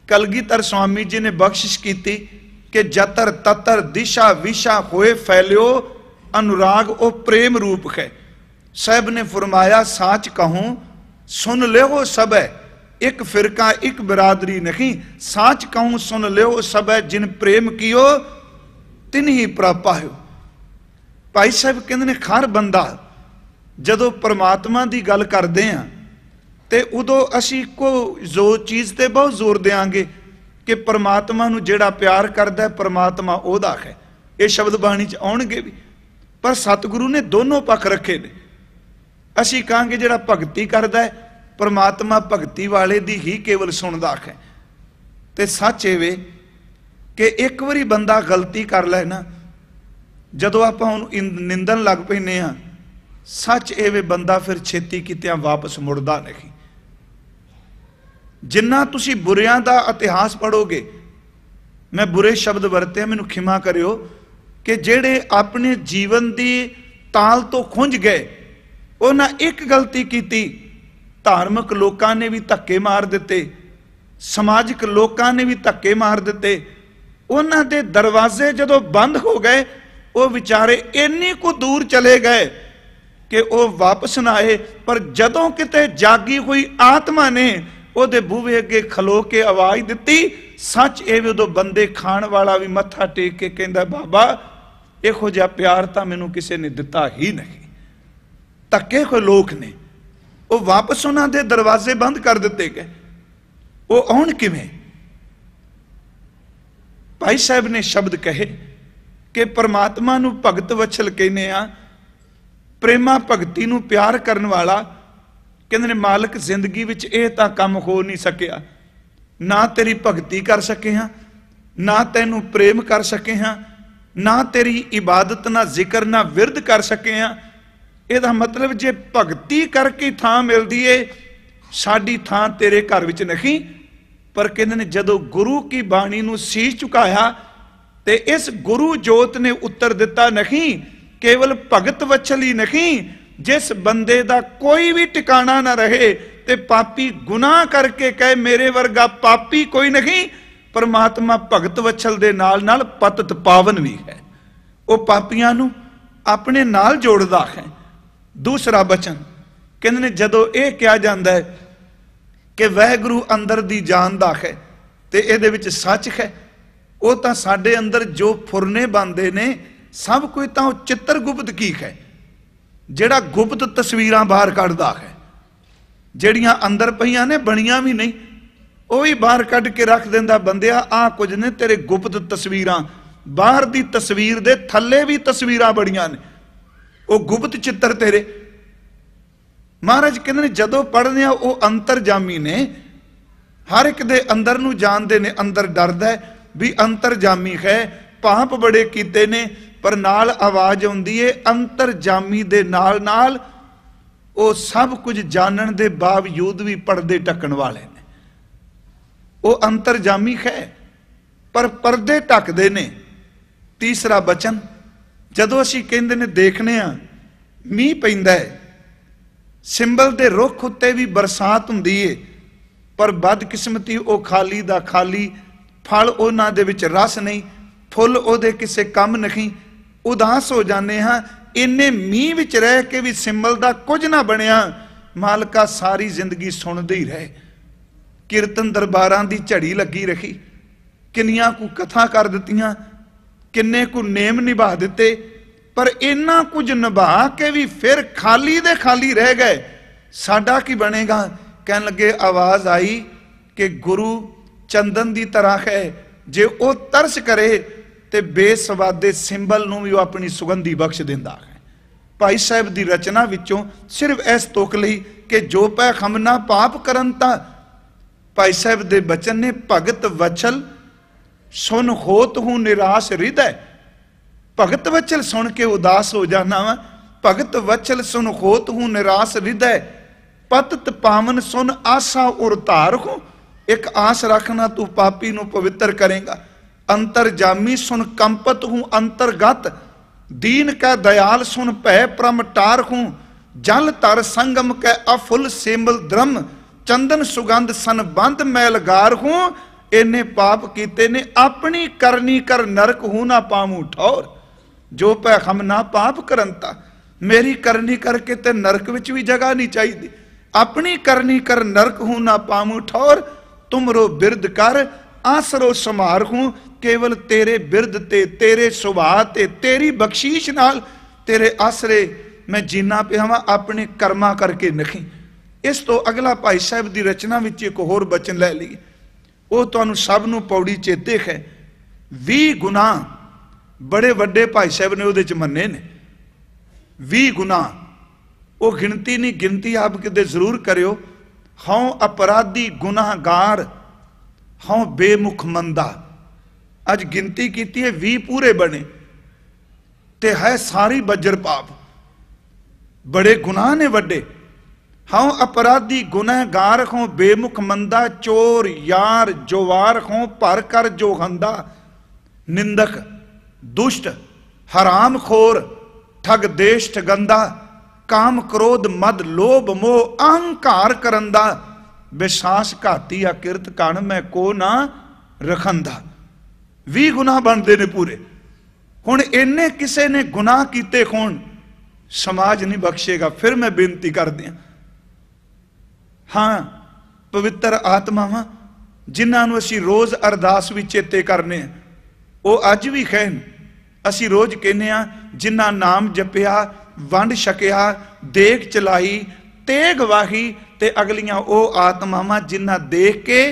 कलगीधर स्वामी जी ने बख्शिश की कि जतर ततर दिशा विशा होए फैलियो अनुराग वो प्रेम रूप है। साहब ने फरमाया साच कहूं सुन ले वो सब है, एक फिरका एक बिरादरी नहीं। साच कहूं सुन ले वो सब है, जिन प्रेम कियो तिन ही प्रापा हो। भाई साहब कहते ने हर बंदा जदों परमात्मा की गल करते हैं तो उदों असी को जो चीज़ ते बहुत जोर देंगे कि परमात्मा नूं जिहड़ा प्यार करता है परमात्मा ओहदा है। ये शब्द बाणी च आउणगे भी, पर सतगुरु ने दोनों पक्ष रखे ने। असी कहांगे जिहड़ा भगती करता है परमात्मा भगती वाले दी ही केवल सुनदा है। ते सच एवे कि एक बारी बंदा गलती कर लै ना, जदों आपां उहनूं निंदन लग पैंदे हां, सच एवे बंदा फिर छेती कित्तियां वापस मुड़दा नहीं। जिन्ना तुसी बुरियां दा इतिहास पढ़ोगे, मैं बुरे शब्द वरते मैनूं खिमा करियो, कि जेड़े अपने जीवन दी ताल तो खुंज गए, उन्हां एक गलती कीती, धार्मिक लोकां ने भी धक्के मार दिते, समाजिक लोकां ने भी धक्के मार दिते। उन्हां दे दरवाजे जदों बंद हो गए, वो विचारे इन्नी को दूर चले गए कि वो वापस ना आए। पर जदों किते जागी हुई आत्मा ने ਉਹਦੇ ਬੂਹੇ ਅੱਗੇ ਖਲੋ ਕੇ ਆਵਾਜ਼ ਦਿੱਤੀ, ਸੱਚ ਇਹ ਵੀ ਉਦੋਂ ਬੰਦੇ ਖਾਣ ਵਾਲਾ ਵੀ ਮੱਥਾ ਟੇਕ ਕੇ ਕਹਿੰਦਾ ਬਾਬਾ ਇਹੋ ਜਿਹਾ ਪਿਆਰ ਤਾਂ ਮੈਨੂੰ ਕਿਸੇ ਨੇ ਦਿੱਤਾ ਹੀ ਨਹੀਂ। ਧੱਕੇ ਹੋਏ ਲੋਕ ਨੇ, ਉਹ ਵਾਪਸ ਉਹਨਾਂ ਦੇ ਦਰਵਾਜ਼ੇ ਬੰਦ ਕਰ ਦਿੱਤੇ ਗਏ। ਉਹ ਆਉਣ ਕਿਵੇਂ? ਭਾਈ ਸਾਹਿਬ ਨੇ ਸ਼ਬਦ ਕਹੇ ਕਿ ਪਰਮਾਤਮਾ ਨੂੰ ਭਗਤ ਵਛਲ ਕਹਿੰਦੇ ਆ, ਪ੍ਰੇਮਾ ਭਗਤੀ ਨੂੰ ਪਿਆਰ ਕਰਨ ਵਾਲਾ। कहते ने मालिक जिंदगी विच यह तां काम हो नहीं सकिया, ना तेरी भगती कर सके हाँ, ना तैनू प्रेम कर सके हाँ, ना तेरी इबादत ना जिक्र ना विरद कर सके हाँ। ਇਹਦਾ मतलब जे भगती करके थां मिलदी है, साडी थां तेरे घर विच नहीं। पर कहते ने जदों गुरु की बाणी नूं सीस झुकाया ते इस गुरु जोत ने उत्तर दिता नहीं, केवल भगत वछल ही नहीं, जिस बंदे दा कोई भी ठिकाना ना रहे ते पापी गुनाह करके कहे मेरे वर्गा पापी कोई नहीं, परमात्मा भगत वछल दे नाल नाल पतित पावन भी है। वो पापियां नूं अपने नाल जोड़दा है। दूसरा बचन कहंदे ने जदों यह कहा जाता है कि वाहिगुरू अंदर दी जानदा है ते इहदे विच सच है, वो तां साडे अंदर जो फुरने बनदे ने सब कोई तां चित्रगुप्त की है, ਜਿਹੜਾ ਗੁਪਤ ਤਸਵੀਰਾਂ ਬਾਹਰ ਕੱਢਦਾ ਹੈ। ਜਿਹੜੀਆਂ ਅੰਦਰ ਪਈਆਂ ਨੇ ਬਣੀਆਂ ਵੀ ਨਹੀਂ, ਉਹ ਵੀ ਬਾਹਰ ਕੱਢ ਕੇ ਰੱਖ ਦਿੰਦਾ, ਬੰਦਿਆ ਆ ਕੁਝ ਨੇ ਤੇਰੇ ਗੁਪਤ ਤਸਵੀਰਾਂ, ਬਾਹਰ ਦੀ ਤਸਵੀਰ ਦੇ ਥੱਲੇ ਵੀ ਤਸਵੀਰਾਂ ਬੜੀਆਂ ਨੇ, ਉਹ ਗੁਪਤ ਚਿੱਤਰ ਤੇਰੇ। ਮਹਾਰਾਜ ਕਹਿੰਦੇ ਨੇ ਜਦੋਂ ਪੜ੍ਹਦੇ ਆ ਉਹ ਅੰਤਰਜਾਮੀ ਨੇ, ਹਰ ਇੱਕ ਦੇ ਅੰਦਰ ਨੂੰ ਜਾਣਦੇ ਨੇ। ਅੰਦਰ ਡਰਦਾ ਵੀ ਅੰਤਰਜਾਮੀ ਹੈ, ਪਾਪ ਬੜੇ ਕੀਤੇ ਨੇ, पर नाल आवाज आउंदी है अंतरजामी दे नाल नाल वो सब कुछ जानन दे बावजूद भी पर्दे ढकण वाले ने। वो अंतरजामी है पर पर्दे ढकदे ने। तीसरा बचन जदों असीं कहंदे ने देखने आ मीह पैंदा है, सिंबल दे रुख उत्ते भी बरसात हुंदी है, पर बदकिस्मती वो खाली दा खाली, फल उन्हां दे विच रस नहीं, फुल ओहदे किसे कम नहीं। उदास हो जाने हाँ, इन्ने मीह विच रह के भी सिंबल दा कुछ ना बनिया। मालका सारी जिंदगी सुनदे ही रहे, कीर्तन दरबारां दी झड़ी लगी रही, किन्नियां को कथा कर दित्तियां, किन्ने को नेम निभा दिते, पर इन्ना कुछ निभा के भी फिर खाली दे खाली रह गए। साडा की बनेगा? कहन लगे आवाज आई कि गुरु चंदन दी तरह है, जे वो तरस करे ते बेसवादे सिंबल नूं भी अपनी सुगंधी बख्श दिंदा है। भाई साहब दी रचना विचों सिर्फ इस तुक लई कि जो पै खम ना पाप करन तां, भाई साहब दे बचन ने भगत वछल सुन होत हूं निराश हृदय। भगत वचल सुन के उदास हो जाना वा, भगत वचल सुन होत हूं निराश हृदय। पतित पावन सुन आशा उर धार हूं, एक आस रखना तू पापी नूं पवित्र करेगा। अंतरजामी सुन कंपत हूं अंतरगत, दीन कै दयाल सुन भय परम टार हूं। जल तर संगम कै अफुल सेमल द्रम, चंदन सुगंध सन बंद मैलगार हूं। इन्ने पाप कीते ने अपनी करनी कर नरक हूं ना पामू ठौर। जो पै हम ना पाप करंता। मेरी करनी करके ते नरक विच भी जगह नहीं चाहिए। अपनी करनी कर नरक हूं ना पामू ठौर, तुमरो बिरद कर आसरो समार हूं। केवल तेरे बिरद ते तेरे सुभाव ते तेरी बख्शीश नाल तेरे आसरे मैं जीना पिया वां, अपने कर्मा करके नहीं। इस तो अगला भाई साहब की रचना विच एक होर बचन लै लईए, वो तुहानूं सब नूं पौड़ी चेते है। 20 गुनाह बड़े वड्डे भाई साहब ने उहदे च मन्ने ने। 20 गुनाह, वो गिनती नहीं, गिनती आप किते जरूर करियो। हूँ अपराधी गुनाहगार, हूँ बेमुख मंदा। अज गिनती की है 20 पूरे बने, ते है सारी बजर पाप। बड़े गुनाह ने वड्डे। हाँ अपराधी गुनहगार हों बेमुख मंदा, चोर यार जोवार हों भर कर जो हंदा। निंदक दुष्ट हराम खोर ठग देश ठगंदा, काम क्रोध मद लोभ मोह अहंकार करंदा। विश्वास घाती अकिरत कण मैं को ना रखंदा। 20 गुनाह बनते ने पूरे। हुण इन्ने किसे ने गुनाह कीते होण, समाज नहीं बख्शेगा। फिर मैं बेनती कर दिया, हाँ पवित्र आत्मावां जिन्होंने असी रोज़ अरदास भी चेते करने, वो अज भी कहन। असी रोज़ कहने जिन्ना नाम जपिया वंड छकिया देख चलाई तेग वाही, ते अगलियां वो आत्मावां जिन्ना देख के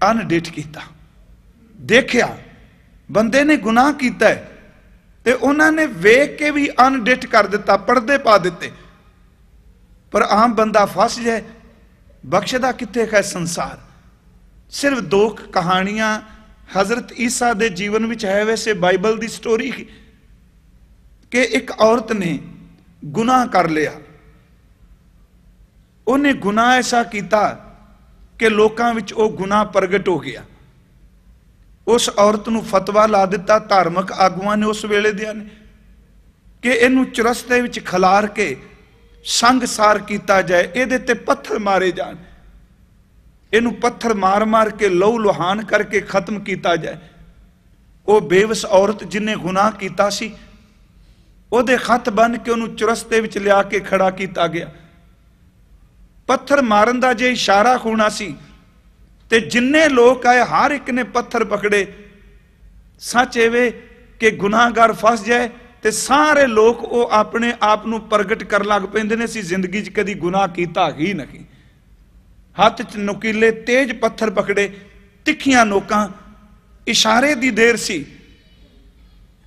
अनडिठ किया। देखिया बंदे ने गुनाह किया है ते उन्होंने वेख के भी अनडिठ कर दिता, पर्दे पा दिते। पर आम बंदा फस जाए, बख्शदा किथे है संसार। सिर्फ 2 कहानियां हजरत ईसा दे जीवन विच है। वैसे बाइबल दी स्टोरी कि एक औरत ने गुनाह कर लिया। उन्हें गुनाह ऐसा किया कि लोकां विच वो गुनाह प्रगट हो गया। उस औरत नूं फतवा ला दिता धार्मिक आगुआं ने उस वेले दियां ने कि इनू चुरस्ते विच खलार के संगसार किया जाए, इहदे ते पत्थर मारे जान, इनू पत्थर मार मार के लहू लुहान करके खत्म किया जाए। वो बेवस औरत जिन्हें गुनाह किया सी, उहदे खत बन के उन्होंने चुरस्ते विच लिया के खड़ा किया गया। पत्थर मारन दा जे इशारा होना सी ते जिन्ने लोग आए हर एक ने पत्थर पकड़े। सच एवे कि गुनाहगार फस जाए ते सारे लोग वो अपने आप नूं प्रगट कर लग पैंदे ने, असीं जिंदगी च कदी गुनाह कीता ही नहीं। हाथ च नुकीले तेज पत्थर पकड़े, तिखियां नोकां, इशारे दी देर सी।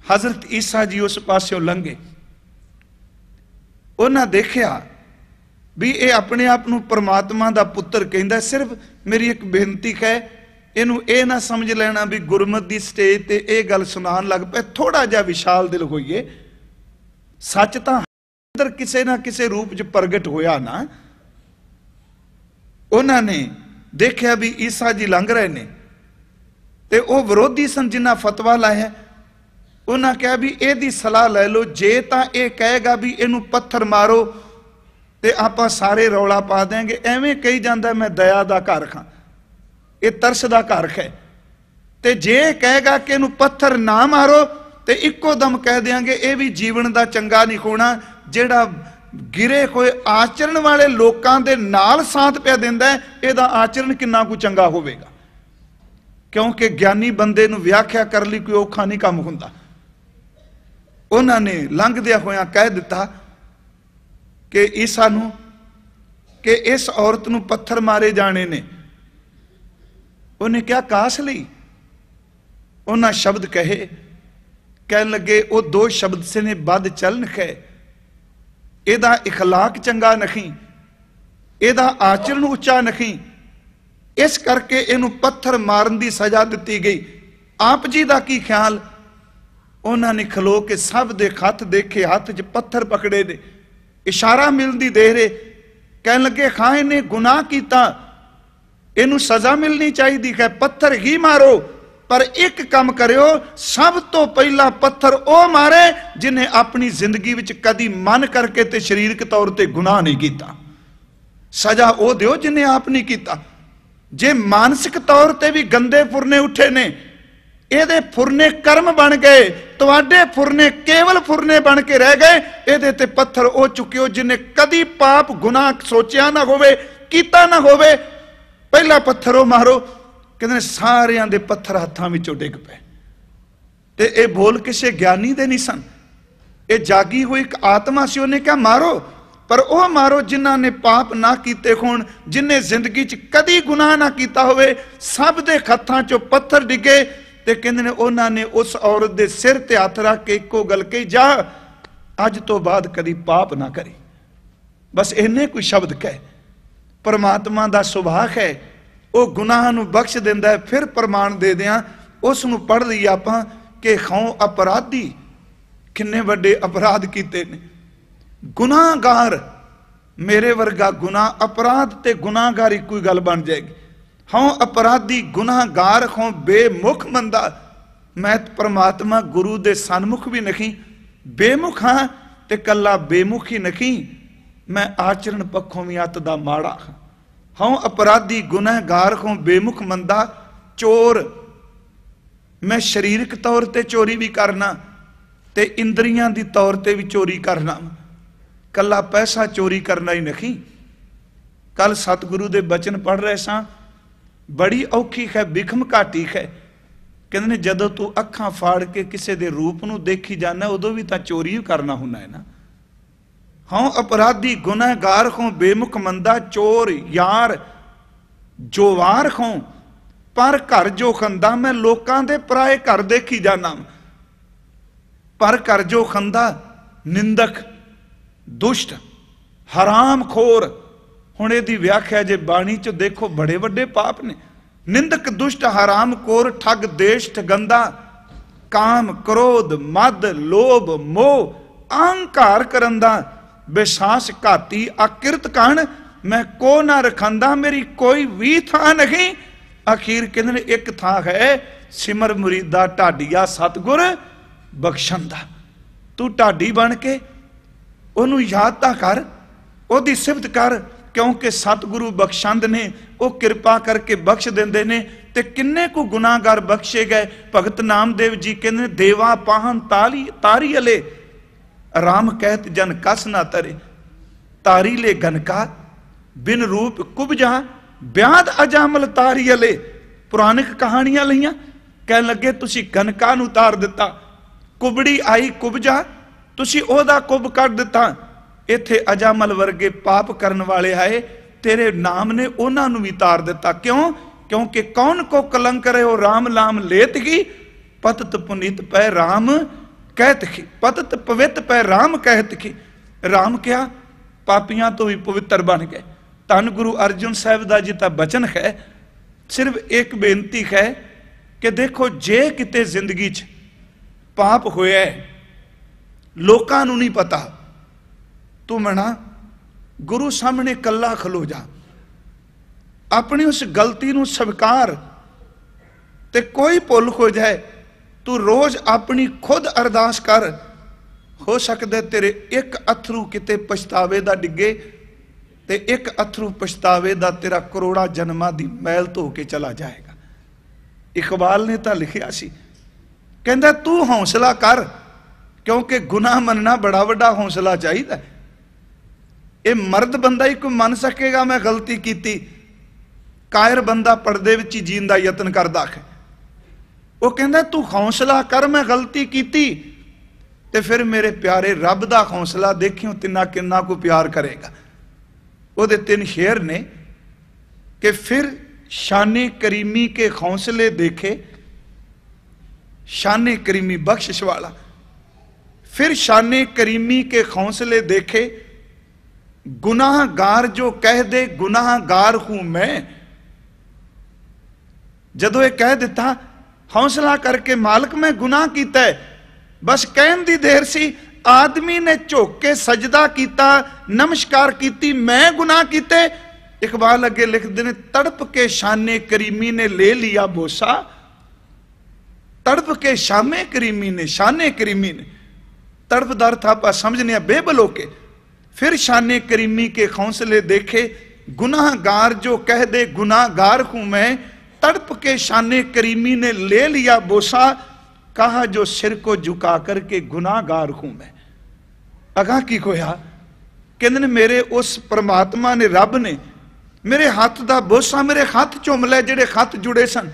हजरत ईसा जी उस पासों लंघे, उन्हां देखिया भी ये अपने आप नूं परमात्मा दा पुत्र कहंदा। सिर्फ मेरी एक बेनती है, इनू ये ना समझ लेना भी गुरमत दी स्टेज ते ये गल सुनान लग पे। थोड़ा जा विशाल दिल होइए। सच तां अंदर किसे ना किसे रूप च प्रगट होया ना। उन्होंने देखिया भी ईसा जी लंघ रहे ने ते वो विरोधी सन जिन्हां फतवा लाया। उन्हें कहा भी यदी सलाह लै लो, जे तां ये कहेगा भी इनू पत्थर मारो ते आपां सारे रौला पा देंगे। एवें कही जांदा मैं दया दा घर खां, ये तरस दा घर है। ते जे कहेगा कि इनू पत्थर ना मारो ते इक्को दम कह देंगे ये भी जीवन दा चंगा नहीं होना। जेड़ा गिरे कोई आचरण वाले लोकां दे नाल साथ पिया दिंदा है, इहदा आचरण किन्ना कुछ चंगा होवेगा। क्योंकि ज्ञानी बंदे नूं व्याख्या कर ली कोई औखा नहीं काम हुंदा। उन्होंने लंघदिया होया कह दिता कि ईसा नूं कि इस औरत नूं पत्थर मारे जाने ने। उन्हें क्या कास लई? उन्हें शब्द कहे, कह लगे वो 2 शब्द से ने बद चलन है, एदा इखलाक चंगा नहीं, एदा आचरण उच्चा नहीं, इस करके इनू पत्थर मारन की सजा दी गई। आप जी का की ख्याल? उन्होंने खलो के सब दे हथ देखे, हाथ च पत्थर पकड़े ने, इशारा मिलती दे रहे। कह लगे हाँ इन्हें गुनाह किया, इनू सजा मिलनी चाहिए है, पत्थर ही मारो। पर एक काम करियो, सब तो पहला पत्थर ओ मारे जिन्हें अपनी जिंदगी विच कदी मन करके ते शरीरक तौर पर गुनाह नहीं किया। सजा ओ दियो जिन्हें आप नहीं किया। जे मानसिक तौर पर भी गंदे फुरने उठे ने, ये फुरने कर्म बन गए ਤੁਹਾਡੇ ਫੁਰਨੇ ਕੇਵਲ ਫੁਰਨੇ ਬਣ ਕੇ ਰਹਿ ਗਏ। ਇਹਦੇ ਤੇ ਪੱਥਰ ਉਹ ਚੁੱਕਿਓ ਜਿਨੇ ਕਦੀ ਪਾਪ ਗੁਨਾਹ ਸੋਚਿਆ ਨਾ ਹੋਵੇ, ਕੀਤਾ ਨਾ ਹੋਵੇ। ਪਹਿਲਾ ਪੱਥਰ ਉਹ ਮਾਰੋ। ਕਹਿੰਦੇ ਨੇ ਸਾਰਿਆਂ ਦੇ ਪੱਥਰ ਹੱਥਾਂ ਵਿੱਚੋਂ ਡਿੱਗ ਪਏ। ਤੇ ਇਹ ਬੋਲ ਕਿਸੇ ਗਿਆਨੀ ਦੇ ਨਹੀਂ ਸਨ, ਇਹ ਜਾਗੀ ਹੋਈ ਇੱਕ ਆਤਮਾ ਸੀ। ਉਹਨੇ ਕਿਹਾ ਮਾਰੋ, ਪਰ ਉਹ ਮਾਰੋ ਜਿਨ੍ਹਾਂ ਨੇ ਪਾਪ ਨਾ ਕੀਤੇ ਹੋਣ, ਜਿਨ੍ਹਾਂ ਜ਼ਿੰਦਗੀ 'ਚ ਕਦੀ ਗੁਨਾਹ ਨਾ ਕੀਤਾ ਹੋਵੇ। ਸਭ ਦੇ ਹੱਥਾਂ 'ਚੋਂ ਪੱਥਰ ਡਿੱਗੇ ਤੇ ਕਹਿੰਦੇ ਨੇ ਉਹਨਾਂ ਨੇ ਉਸ ਔਰਤ ਦੇ ਸਿਰ ਤੇ ਹੱਥ ਰੱਖ ਕੇ ਇੱਕੋ ਗੱਲ ਕਹੀ, ਜਾ ਅੱਜ ਤੋਂ ਬਾਅਦ ਕਦੀ ਪਾਪ ਨਾ ਕਰੀ। ਬਸ ਇੰਨੇ ਕੋਈ ਸ਼ਬਦ ਕਹੇ। ਪਰਮਾਤਮਾ ਦਾ ਸੁਭਾਅ ਹੈ, ਉਹ ਗੁਨਾਹ ਨੂੰ ਬਖਸ਼ ਦਿੰਦਾ ਹੈ। ਫਿਰ ਪ੍ਰਮਾਣ ਦੇ ਦਿਆਂ, ਉਸ ਨੂੰ ਪੜ੍ਹ ਲਈ ਆਪਾਂ ਕਿ ਖਾਓ ਅਪਰਾਧੀ ਕਿੰਨੇ ਵੱਡੇ ਅਪਰਾਧ ਕੀਤੇ ਨੇ। ਗੁਨਾਹਗਾਰ ਮੇਰੇ ਵਰਗਾ ਗੁਨਾਹ, ਅਪਰਾਧ ਤੇ ਗੁਨਾਹਗਾਰ ਇੱਕੋ ਹੀ ਗੱਲ ਬਣ ਜਾਏਗੀ। ਹਾਂ ਅਪਰਾਧੀ ਗੁਨਾਹਗਾਰ ਹਾਂ ਬੇਮੁਖ ਮੰਦਾ। ਮੈਂ ਪਰਮਾਤਮਾ ਗੁਰੂ ਦੇ ਸਨਮੁਖ ਵੀ ਨਹੀਂ, ਬੇਮੁਖ ਹਾਂ ਤੇ ਕੱਲਾ ਬੇਮੁਖ ਹੀ ਨਹੀਂ, ਮੈਂ ਆਚਰਣ ਪੱਖੋਂ ਵੀ ਅੱਤ ਦਾ ਮਾੜਾ ਹਾਂ। ਹਾਂ ਅਪਰਾਧੀ ਗੁਨਾਹਗਾਰ ਹਾਂ ਬੇਮੁਖ ਮੰਦਾ। ਚੋਰ ਮੈਂ ਸਰੀਰਕ ਤੌਰ ਤੇ ਚੋਰੀ ਵੀ ਕਰਨਾ ਤੇ ਇੰਦਰੀਆਂ ਦੀ ਤੌਰ ਤੇ ਵੀ ਚੋਰੀ ਕਰਨਾ, ਕੱਲਾ ਪੈਸਾ ਚੋਰੀ ਕਰਨਾ ਹੀ ਨਹੀਂ। ਕੱਲ ਸਤਿਗੁਰੂ ਦੇ ਬਚਨ ਪੜ੍ਹ ਰਹੇ ਸਾਂ, ਬੜੀ ਔਖੀ ਹੈ ਬਿਖਮ ਘਾਟੀ ਹੈ। ਕਹਿੰਦੇ ਨੇ ਜਦੋਂ ਤੂੰ ਅੱਖਾਂ ਫਾੜ ਕੇ ਕਿਸੇ ਦੇ ਰੂਪ ਨੂੰ ਦੇਖੀ ਜਾਂਦਾ, ਉਦੋਂ ਵੀ ਤਾਂ ਚੋਰੀ ਕਰਨਾ ਹੁੰਦਾ ਹੈ ਨਾ। ਹਾਂ ਅਪਰਾਧੀ ਗੁਨਾਹਗਾਰ ਹੋਂ ਬੇਮੁਖ ਮੰਦਾ। ਚੋਰ ਯਾਰ ਜੋਵਾਰ ਹੋਂ ਪਰ ਘਰ ਜੋ ਖੰਦਾ। ਮੈਂ ਲੋਕਾਂ ਦੇ ਪਰਾਏ ਘਰ ਦੇਖੀ ਜਾਣਾ, ਪਰ ਘਰ ਜੋ ਖੰਦਾ। ਨਿੰਦਕ ਦੁਸ਼ਟ ਹਰਾਮ ਖੋਰ। ਹੁਣ ਇਹਦੀ ਵਿਆਖਿਆ ਜੇ ਬਾਣੀ ਚ ਦੇਖੋ ਬੜੇ ਵੱਡੇ ਪਾਪ ਨੇ। ਨਿੰਦਕ ਦੁਸ਼ਟ ਹਰਾਮ ਖੋਰ, ਠੱਗ ਦੇਸ਼ ਠਗੰਦਾ। ਕਾਮ ਕ੍ਰੋਧ ਮਦ ਲੋਭ ਮੋਹ ਅਹੰਕਾਰ ਕਰਨ ਦਾ। ਵਿਸ਼ਾਸ ਘਾਤੀ ਅਕਿਰਤ ਕਣ, ਮੈਂ ਕੋ ਨਾ ਰਖੰਦਾ। ਮੇਰੀ ਕੋਈ ਵੀ ਥਾਂ ਨਹੀਂ। ਅਖੀਰ ਕਹਿੰਦੇ ਨੇ ਇੱਕ ਥਾਂ ਹੈ, ਸਿਮਰ ਮੁਰੀਦਾ ਢਾਡੀਆ ਸਤਿਗੁਰ ਬਖਸ਼ੰਦਾ। ਤੂੰ ਢਾਡੀ ਬਣ ਕੇ ਉਹਨੂੰ ਯਾਦ ਤਾਂ ਕਰ, ਉਹਦੀ ਸਿਫਤ ਕਰ, ਕਿਉਂਕਿ ਸਤਿਗੁਰੂ ਬਖਸ਼ੰਦ ਨੇ। ਉਹ ਕਿਰਪਾ ਕਰਕੇ ਬਖਸ਼ ਦਿੰਦੇ ਨੇ। ਤੇ ਕਿੰਨੇ ਕੁ ਗੁਨਾਹਗਾਰ ਬਖਸ਼ੇ ਗਏ। ਭਗਤ ਨਾਮਦੇਵ ਜੀ ਕਹਿੰਦੇ ਦੇਵਾ ਪਾਹਨ ਤਾਰੀ ਅਲੇ, ਰਾਮ ਕਹਿਤ ਜਨ ਕਸ ਨਾ ਤਰੇ। ਤਾਰੀ ਲੈ ਗਨਕਾ ਬਿਨ ਰੂਪ ਕੁਬਜਾ, ਬਿਆਦ ਅਜਾਮਲ ਤਾਰੀ ਅਲੇ। ਪੁਰਾਣਿਕ ਕਹਾਣੀਆਂ ਲਈਆਂ, ਕਹਿਣ ਲੱਗੇ ਤੁਸੀਂ ਗਨਕਾ ਨੂੰ ਉਤਾਰ ਦਿੱਤਾ, ਕੁਬੜੀ ਆਈ ਕੁਬਜਾ, ਤੁਸੀਂ ਉਹਦਾ ਕੁਬ ਕੱਢ ਦਿੱਤਾ। ਇੱਥੇ ਅਜਾਮਲ ਵਰਗੇ ਪਾਪ ਕਰਨ ਵਾਲੇ ਆਏ, ਤੇਰੇ ਨਾਮ ਨੇ ਉਹਨਾਂ ਨੂੰ ਵੀ ਤਾਰ ਦਿੱਤਾ। ਕਿਉਂ? ਕਿਉਂਕਿ ਕੌਣ ਕੋ ਕਲੰਕ ਰਹਿਓ ਰਾਮ ਨਾਮ ਲੇਤ ਕੀ। ਪਤਤ ਪੁਨੀਤ ਪੈ ਰਾਮ ਕਹਿਤ ਕੀ, ਪਤਤ ਪਵਿੱਤ ਪੈ ਰਾਮ ਕਹਿਤ ਕੀ। ਰਾਮ ਕਿਹਾ ਪਾਪੀਆਂ ਤੋਂ ਵੀ ਪਵਿੱਤਰ ਬਣ ਗਏ। ਧੰਨ ਗੁਰੂ ਅਰਜਨ ਸਾਹਿਬ ਦਾ ਜੀ ਤਾਂ ਬਚਨ ਹੈ। ਸਿਰਫ ਇੱਕ ਬੇਨਤੀ ਹੈ ਕਿ ਦੇਖੋ, ਜੇ ਕਿਤੇ ਜ਼ਿੰਦਗੀ 'ਚ ਪਾਪ ਹੋਇਆ, ਲੋਕਾਂ ਨੂੰ ਨਹੀਂ ਪਤਾ, ਤੂੰ ਮਨਾ ਗੁਰੂ ਸਾਹਮਣੇ ਕੱਲਾ ਖਲੋ ਜਾ, ਆਪਣੀ ਉਸ ਗਲਤੀ ਨੂੰ ਸਵੀਕਾਰ। ਤੇ ਕੋਈ ਭੁੱਲ ਹੋ ਜਾਏ, ਤੂੰ ਰੋਜ਼ ਆਪਣੀ ਖੁਦ ਅਰਦਾਸ ਕਰ। ਹੋ ਸਕਦਾ ਤੇਰੇ ਇੱਕ ਅਥਰੂ ਕਿਤੇ ਪਛਤਾਵੇ ਦਾ ਡਿੱਗੇ, ਤੇ ਇੱਕ ਅਥਰੂ ਪਛਤਾਵੇ ਦਾ ਤੇਰਾ ਕਰੋੜਾਂ ਜਨਮਾਂ ਦੀ ਮੈਲ ਧੋ ਕੇ ਚਲਾ ਜਾਏਗਾ। ਇਕਬਾਲ ਨੇ ਤਾਂ ਲਿਖਿਆ ਸੀ, ਕਹਿੰਦਾ ਤੂੰ ਹੌਸਲਾ ਕਰ, ਕਿਉਂਕਿ ਗੁਨਾਹ ਮੰਨਣਾ ਬੜਾ ਵੱਡਾ ਹੌਸਲਾ ਚਾਹੀਦਾ। ਇਹ ਮਰਦ ਬੰਦਾ ਹੀ ਕੋਈ ਮੰਨ ਸਕੇਗਾ ਮੈਂ ਗਲਤੀ ਕੀਤੀ। ਕਾਇਰ ਬੰਦਾ ਪਰਦੇ ਵਿੱਚ ਹੀ ਜੀਣ ਦਾ ਯਤਨ ਕਰਦਾ ਹੈ। ਉਹ ਕਹਿੰਦਾ ਤੂੰ ਹੌਸਲਾ ਕਰ, ਮੈਂ ਗਲਤੀ ਕੀਤੀ। ਤੇ ਫਿਰ ਮੇਰੇ ਪਿਆਰੇ ਰੱਬ ਦਾ ਹੌਸਲਾ ਦੇਖਿਓ ਤਿੰਨਾ ਕਿੰਨਾ ਕੋ ਪਿਆਰ ਕਰੇਗਾ। ਉਹਦੇ 3 ਸ਼ੇਰ ਨੇ कि फिर शाने करीमी के हौसले देखे, शाने करीमी बख्शिश वाला, फिर शाने करीमी के हौसले देखे, गुनाहगार जो कह दे गुनाहगार हूं मैं। जदों ये कह दिता हौसला करके मालिक मैं गुनाह कीता है, बस कहन दी देर सी, आदमी ने झुक के सजदा किया, नमस्कार की, मैं गुनाह कीते। इकबाल अगे लिखते ने तड़प के शाने करीमी ने ले लिया बोसा, तड़प के शामे करीमी ने, शाने करीमी ने, तड़पदार था आप समझने बेबल होके, फिर शाने करीमी के हौसले देखे, गुनाहगार जो कह दे गुनाहगार हूं मैं, तड़प के शाने करीमी ने ले लिया बोसा। कहा जो सिर को झुका करके गुनाहगार हूं मैं। अगा की होया, कहते ने मेरे उस परमात्मा ने, रब ने मेरे हाथ दा बोसा मेरे हाथ चुम लै, जेड़े हाथ जुड़े सन।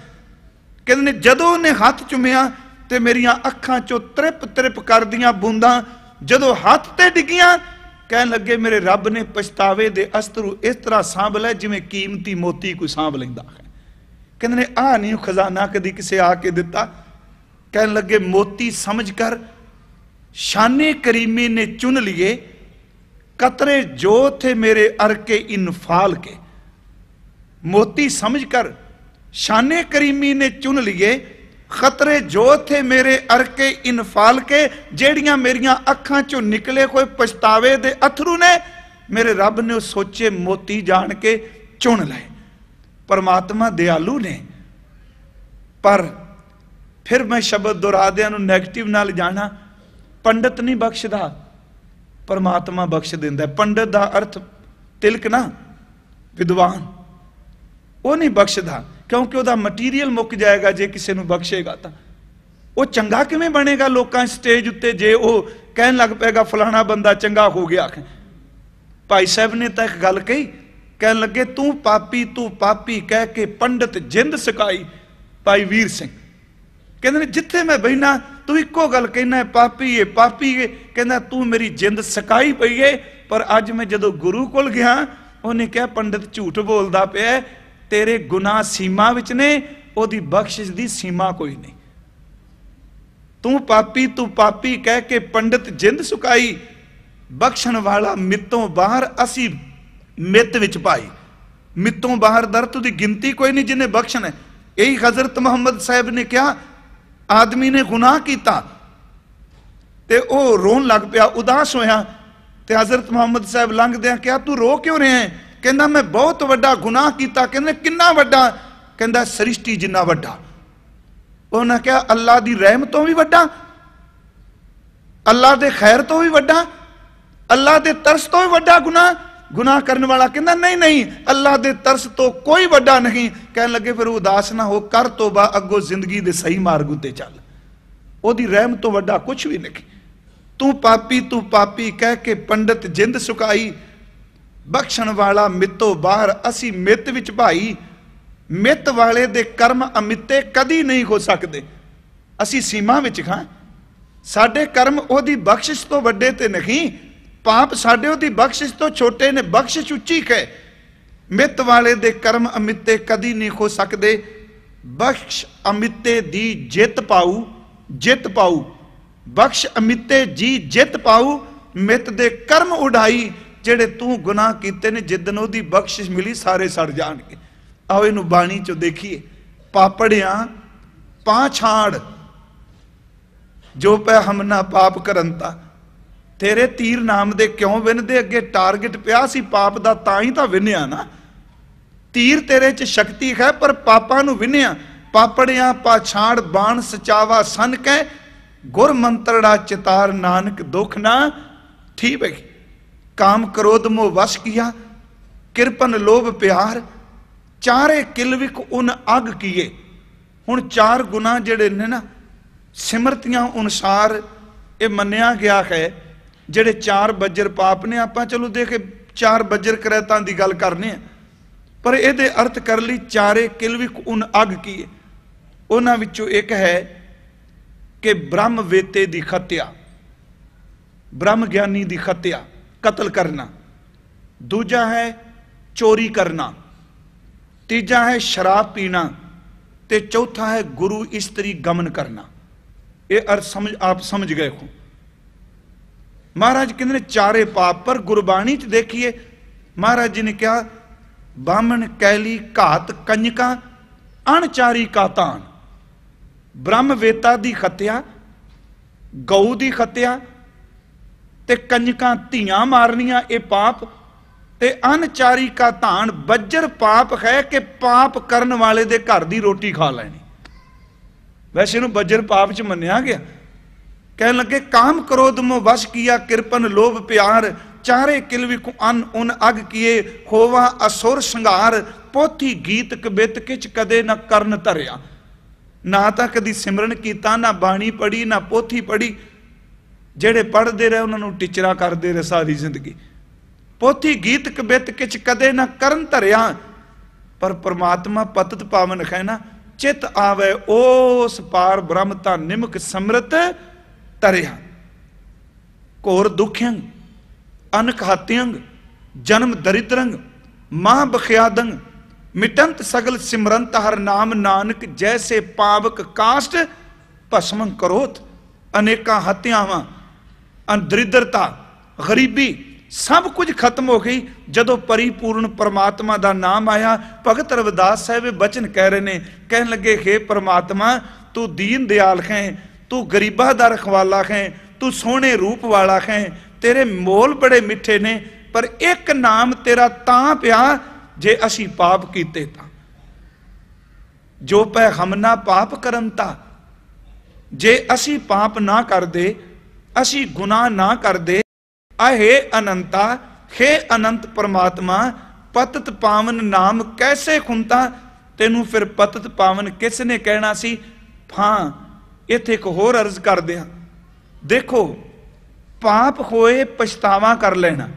कहते ने जदों ने हाथ चुमिया ते मेरियां अखां चों त्रिप त्रिप कर दियां बूंदां जदों हाथ ते डिगियां, कहन लगे मेरे रब ने पछतावे दे अस्तरू इस तरह सांभ लै जिवें कीमती मोती कोई सांभ लैंदा है। कहते ने आ नहीं खजाना कदी किसे आके दिता। कहन लगे मोती समझ कर शाने करीमी ने चुन लिए, कतरे जो थे मेरे अरके इनफाल के। मोती समझ कर शाने करीमी ने चुन लिए, खतरे जो थे मेरे अरके इनफाल के। जेड़ियां मेरियां अखां चों निकले कोई पछतावे दे अथरू ने, मेरे रब ने सोचे मोती जान के चुन लाए। परमात्मा दयालु ने, पर फिर मैं शब्द दोहरादियां नूं नैगेटिव नाल जाना, पंडित नहीं बख्शदा, परमात्मा बख्श दिंदा। पंडित दा अर्थ तिलक ना, विद्वान, वो नहीं बख्शदा, क्योंकि वह मटीरियल मुक जाएगा जे किसी नूं बख्शेगा तो। वो चंगा किवें बनेगा लोकां स्टेज उत्ते जे वो कहन लग पेगा फलाना बंदा चंगा हो गया। भाई साहब ने तो एक गल कही, कहन लगे तू पापी कह के पंडित जिंद सकाई। भाई वीर सिंह कहते जिथे मैं बहना तू इको गल कहना है पापी है। कहना तू मेरी जिंद सकाई पई है। पर अज मैं जदों गुरु कोल गया, उन्हें कहा पंडित झूठ बोलदा पिया, तेरे गुनाह सीमा विच ने, ओदी बख्शिश दी सीमा कोई नहीं। तू पापी कह के पंडित जिंद सुकाई, बख्शण वाला मित्तों बाहर असी मित विच पाई। मित्तों बाहर दर तू दी गिनती कोई नहीं जिन्हें बख्शण है। यही हजरत मुहम्मद साहब ने क्या, आदमी ने गुनाह किया ते ओ रोन लग पिया, उदास होया। ते हजरत मुहम्मद साहब लंघदियां क्या तू रो क्यों रहे हैं? कहंदा मैं बहुत वड्डा गुनाह किया। कहंदे किन्ना वड्डा? कहंदा सृष्टि जिन्ना वड्डा। उन्हें क्या अल्लाह दी रहम तो भी वड्डा, अल्लाह दे खैर तो भी वड्डा, अल्लाह दे तरस तो भी वड्डा गुनाह करने वाला? कहंदा नहीं अल्लाह दे तरस तो कोई वड्डा नहीं। कहन लगे फिर उदास ना हो, कर तोबा, अगो जिंदगी दे सही मार्ग उत्ते चल, ओदी रहम तो वड्डा कुछ भी नहीं। तू पापी कह के पंडित जिंद सुकाई, बख्शण वाला मित्तो बाहर असी मित विच भाई। मित वाले दे कर्म अमिते कदी नहीं हो सकते, असी सीमा विच हां। साडे कर्म ओदी बख्शिश तो वड्डे ते नहीं, पाप साडे ओदी बख्शिश तो छोटे ने, बख्शिश उच्ची है। मित वाले दे कर्म अमिते कदी नहीं हो सकते, बख्श अमिते दी जित पाऊ। बख्श अमिते जी जित पाऊ, मित दे कर्म उड़ाई। जेड़े तू गुनाह कीते ने, जिदन ओदी बख्शिश मिली सारे सड़ जाणगे। आओ इनू बाणी चो देखिए, पापड़ियां पाछाड़ जो पै हमना पाप करंता, तेरे तीर नाम दे क्यों विनदे? अगे टारगेट पिया सी पाप दा, तां ही तां विनिया ना। तीर तेरे च शक्ति है पर पापां नू विनिया। पापड़ियां पाछाड़ बाण सचावा सन कै, गुर मंत्रड़ा चितार नानक दुख ना ठीक है। काम क्रोध मोह वश किया, किरपन लोभ प्यार, चारे किलविक उन अग किए। हुण चार गुना जेड़े ने ना सिमरतियां अनुसार ये मन्निया गया है। जेड़े चार बज्जर पाप ने, आपां चलो देखे चार बज्जर करैतां दी गल करने हैं, पर इहदे अर्थ कर ली चारे किलविक उन अग किए। उन्हां विचों एक है कि ब्रह्म वेते दी खत्या, ब्रह्म ज्ञानी दी खत्या, कत्ल करना। दूजा है चोरी करना, तीजा है शराब पीना, ते चौथा है गुरु स्त्री गमन करना। ये अर्थ आप समझ गए हो। महाराज कहते चारे पाप, पर गुरबाणी च देखिए महाराज जी ने क्या, बामन कैली घात कंजका अणचारी का तान। ब्रह्म वेता दी खत्या, गऊ दी खत्या ते कंजकां धियां मारनियां, ये पाप। ते अनचारी का धान बज्जर पाप है कि पाप करन वाले दे घर दी रोटी खा लैनी। वैसे इहनूं बज्जर पाप च मन्निया गया। कहन लगे काम क्रोध मोह वश किया, किरपन लोभ प्यार, चारे किलविक अन उन अग किए। होवा असुर संघार, पोथी गीत कबित किच कदे न करन धरिया। ना तो कदी सिमरन कीता, ना बाणी पढ़ी, ना पोथी पढ़ी। ਜਿਹੜੇ पढ़ते रहे उन्होंने टिचरा करते रहे सारी जिंदगी। पोथी गीत कबित किच कदे ना करन धरिया, पर परमात्मा पतत पावन है ना, चित आवे ओस पार ब्रह्म ता निमक समृत तरिया। घोर दुखियंग अनक हात्यंग जन्म दरिद्रंग मां बख्यादंग मिटंत सगल सिमरंत हर नाम नानक, जैसे पावक काष्ट भस्म करोत। अनेका हत्यावां दरिद्रता गरीबी सब कुछ खत्म हो गई जदों परिपूर्ण परमात्मा का नाम आया। भगत रविदास साहब बचन कह रहे ने, कहन लगे हे परमात्मा तू दीन दयाल है, तू गरीबा दा रखवाला है, तू सोहने रूप वाला है, तेरे मोल बड़े मिठे ने, पर एक नाम तेरा तां पिया जे असी पाप कीते तां। जो पै हम ना पाप करन ता, जे असी पाप ना करदे, असी गुनाह ना करदे, आहे अनंता हे अनंत परमात्मा पतत पावन नाम कैसे खुंता। तेनू फिर पतत पावन किसने कहना सी। हां इत्थे एक होर अर्ज करदे हां, देखो पाप होए पछतावा कर लेना।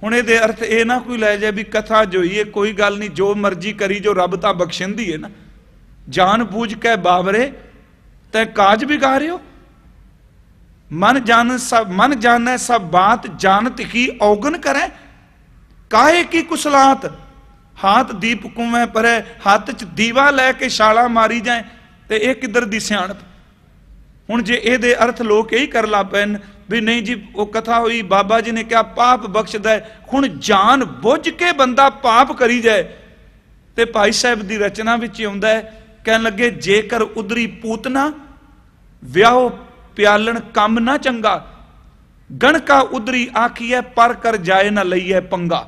हुण इहदे अर्थ ये ना कोई लै जाए भी कथा जोईए कोई गल नहीं, जो मर्जी करी जो रब तां बख्शिंदी है ना। जान बूझ के बाबरे तै काज बिगाड़े हो। मन जाने सब बात जानत ही औगन करे, काहे की कुसलात हाथ दीप कुएं परे, हाथ च दीवा लैके छाला मारी जाए ते ये किधर दी सियाणप। हुण जे इहदे अर्थ लोग यही कर ला पैन भी नहीं जी वो कथा हुई बाबा जी ने क्या पाप बख्शदा है। हुण जान बुझ के बंदा पाप करी जाए ते भाई साहब दी रचना विच आउंदा है, कहन लगे जेकर उधरी पूतना व्याहो प्यालन कम ना चंगा, गणका उधरी आखिए पर कर जाए ना लईए पंगा।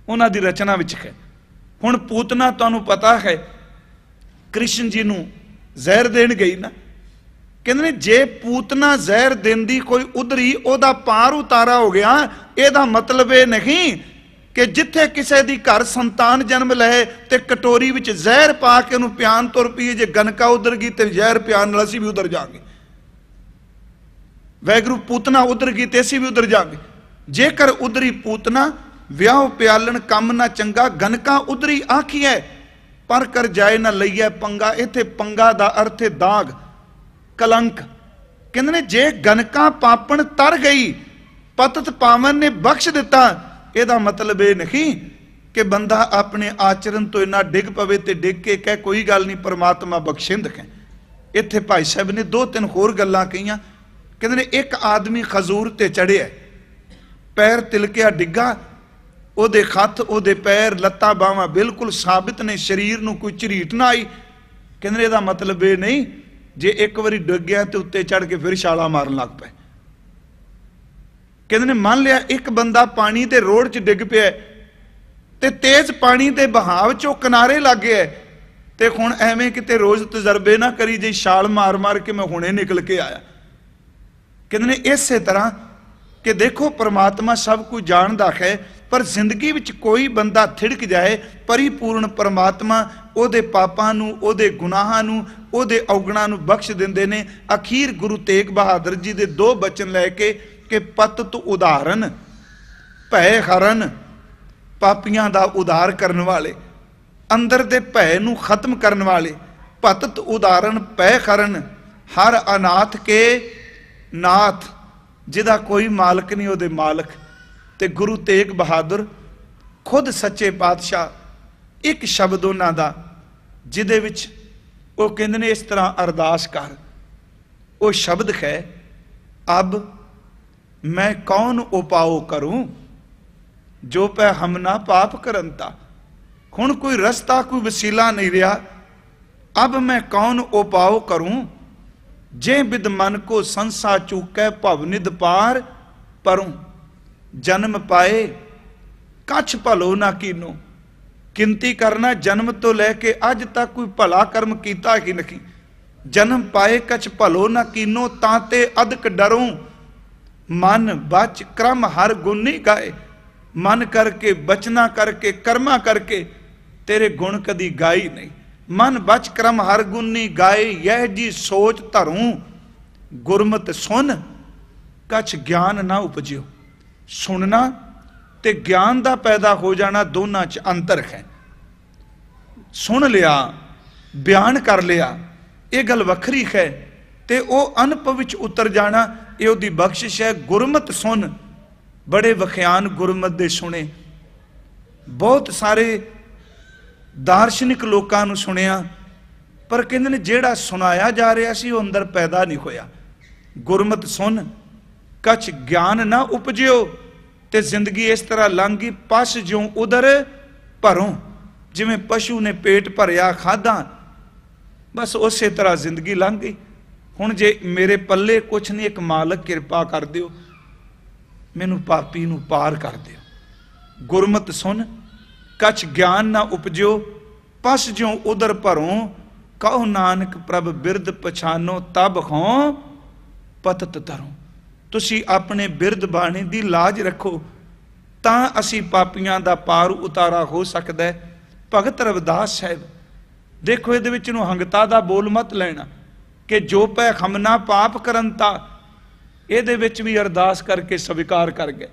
उन्हां दी रचना विच है। हुण पूतना तुहानूं पता है कृष्ण जी नूं जहर देण गई ना, कहंदे जे पूतना जहर देंदी कोई उधरी ओदा पार उतारा हो गया। एदा मतलब ये नहीं कि जिथे किसी दी घर संतान जन्म लहे ते कटोरी विच जहर पा के उन्होंने प्यान तुर पीए, जे गनका उधर गई तो जहर प्यान नाल असीं भी उधर जाएंगे। वैगुरू पूतना उधर गई तो असीं भी उधर जाएंगे। जेकर उधरी पूतना व्याह प्यालन कम ना चंगा, गनका उधरी आखी है पर कर जाए ना लईए पंगा। इत्थे पंगा दा अर्थ है दाग कलंक। कहंदे ने जे गनका पापण तर गई पतत पावन ने बख्श दिता, ਇਹਦਾ मतलब ये नहीं कि बंदा अपने आचरण तो इन्ना डिग पवे ते डिग के कह कोई गल नहीं परमात्मा बख्शिंद है। इत्थे भाई साहब ने दो तीन होर गल्लां कहीआं। कहंदे ने एक आदमी खजूर ते चढ़िया, पैर तिलकिया डिग्गा, ओदे हत्थ ओदे पैर लत्तां बाहां बिल्कुल साबित ने, शरीर नूं कोई झरीट ना आई। कहंदे ਇਹਦਾ मतलब ये नहीं जे एक बारी डिग गया तो उत्ते चढ़ के फिर छाला मारन लग पए। कहते ने मान लिया एक बंदा पानी के रोड च डिग पिया ते तेज पानी के बहाव चो किनारे लग गया, तो हुण एवें किते रोज तजर्बे ना करी जी छाल मार मार के मैं हुणे निकल के आया। कहते ने इस तरह कि देखो परमात्मा सब कुछ जानदा है, पर जिंदगी विच कोई बंदा थिड़क जाए, परिपूर्ण परमात्मा ओदे पापां नूं ओदे गुनाहां नूं ओदे औगणां नूं बख्श दिंदे ने। अखीर गुरु तेग बहादुर जी दे दो बचन लैके कि पतत उदाहरण भय हरण, पापियां दा उदार करने वाले, अंदर दे भय नूं खत्म करने वाले। पतत उदाहरण भय हरण, हर अनाथ के नाथ, जिदा कोई मालक नहीं ओदे मालक। ते गुरु तेग बहादुर खुद सच्चे पातशाह एक शब्द उन्हां दा जिदे विच वो कहंदे ने इस तरह अरदास कर, वो शब्द है अब मैं कौन उपाओ करूं जो पै हम ना पाप करनता। हुण कोई रस्ता कोई वसीला नहीं रहा, अब मैं कौन उपाओ करूं जे बिद मन को संसा चूकै भवनिद पार परूं। जन्म पाए कछ भलो ना कीनो, गिनती करना जन्म तो लैके अज तक कोई भला कर्म कीता ही नहीं। जन्म पाए कछ भलो ना कीनो, ताते अदक डरूं मन बच क्रम हर गुण नहीं गाए। मन करके बचना करके कर्मा करके तेरे गुण कदी गाई नहीं। मन बच क्रम हर गुनी गाए, यह जी सोच धरूं गुरमत सुन, कछ ज्ञान ना उपजियो। सुनना ते ज्ञान दा पैदा हो जाना दोनों च अंतर है। सुन लिया, बयान कर लिया, ये गल वखरी है, ते ओ अनुभव विच उतर जाना ये उहदी बख्शिश है। गुरमत सुन, बड़े वख्यान गुरमत दे सुने। बहुत सारे दार्शनिक लोगों नूं सुनिया, पर कहंदे ने जिहड़ा सुनाया जा रहा सी वो अंदर पैदा नहीं होया। गुरमत सुन, कछ ज्ञान ना उपजियो, ते जिंदगी इस तरह लंघ गई पश ज्यों उदर भरों। जिवें पशु ने पेट भरिया खादा, बस उस तरह जिंदगी लंघ गई। हुण जे मेरे पल्ले कुछ नहीं, एक मालक किरपा कर दिओ, मैनू पापी नूं पार कर दिओ। गुरमत सुन, कछ ज्ञान ना उपजियो, पश ज्यों उदर भरों। कहो नानक प्रभ बिरद पछानो, तब हों पतत धरों। तुसी अपने बिरद बाणी दी लाज रखो, तां असी पापियां दा पार उतारा हो सकदा है। भगत रविदास साहब देखो, इहदे विच नूं हंगता दा बोल मत लेना कि जो पै खमना पाप करन ता, इहदे विच भी अरदास करके स्वीकार कर गए।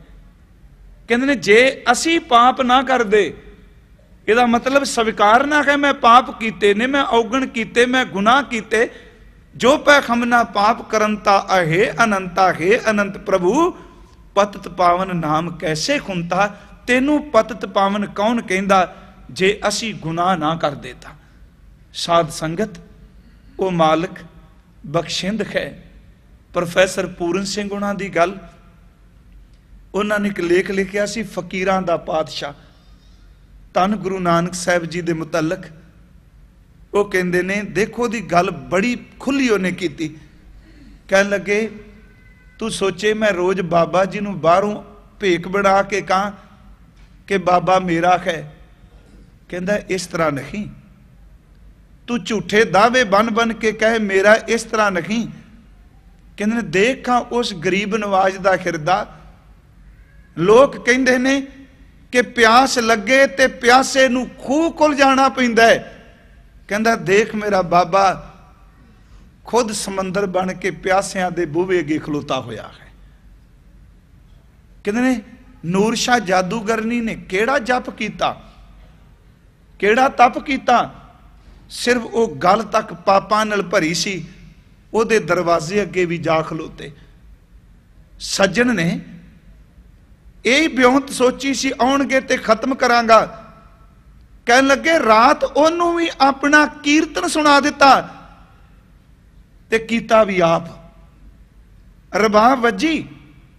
कहंदे ने जे असी पाप ना करदे, इहदा मतलब स्वीकार ना है मैं पाप कीते ने, मैं औगण कीते, मैं गुनाह कीते। जो पै खमना पाप करंता अहे अनंता, हे अनंत प्रभु पतत पावन नाम कैसे खुंता। तेनू पतत पावन कौन कहंदा जे असी गुनाह ना कर देता। साध संगत वो मालिक बख्शिंद है। प्रोफैसर पूरन सिंह उन्हां दी गल, उन्होंने एक लेख लिखिया सी फकीरां दा पातशाह, धन गुरु नानक साहब जी दे मुतलक। वो कहते ने, देखो दी गल बड़ी खुली उन्हें की। कह लगे तू सोचे मैं रोज बाबा जी नूं बाहरों भेक बना के कहां कि बाबा मेरा है। कहंदा इस तरह नहीं, तू झूठे दावे बन बन के कहे मेरा, इस तरह नहीं। कहंदे देखा उस गरीब नवाज दा हिरदा। लोग कहंदे ने कि प्यास लगे ते प्यासे नूं खूह कोल जाना पैंदा है। कहंदा देख मेरा बाबा खुद समंदर बन के प्यासियां दे बूहे अगे खलोता होया है। कहंदे ने नूर शाह जादूगरनी ने केड़ा जप कीता, केड़ा तप कीता, सिर्फ वो गल तक पापां नाल भरी सी, उहदे दरवाजे अगे भी जा खलोते। सज्जन ने यही ब्योंत सोची सी आउणगे ते खत्म करांगा। कहन लगे रात ओनू भी अपना कीर्तन सुना दिता ते कीता भी आप। रबाब वजी,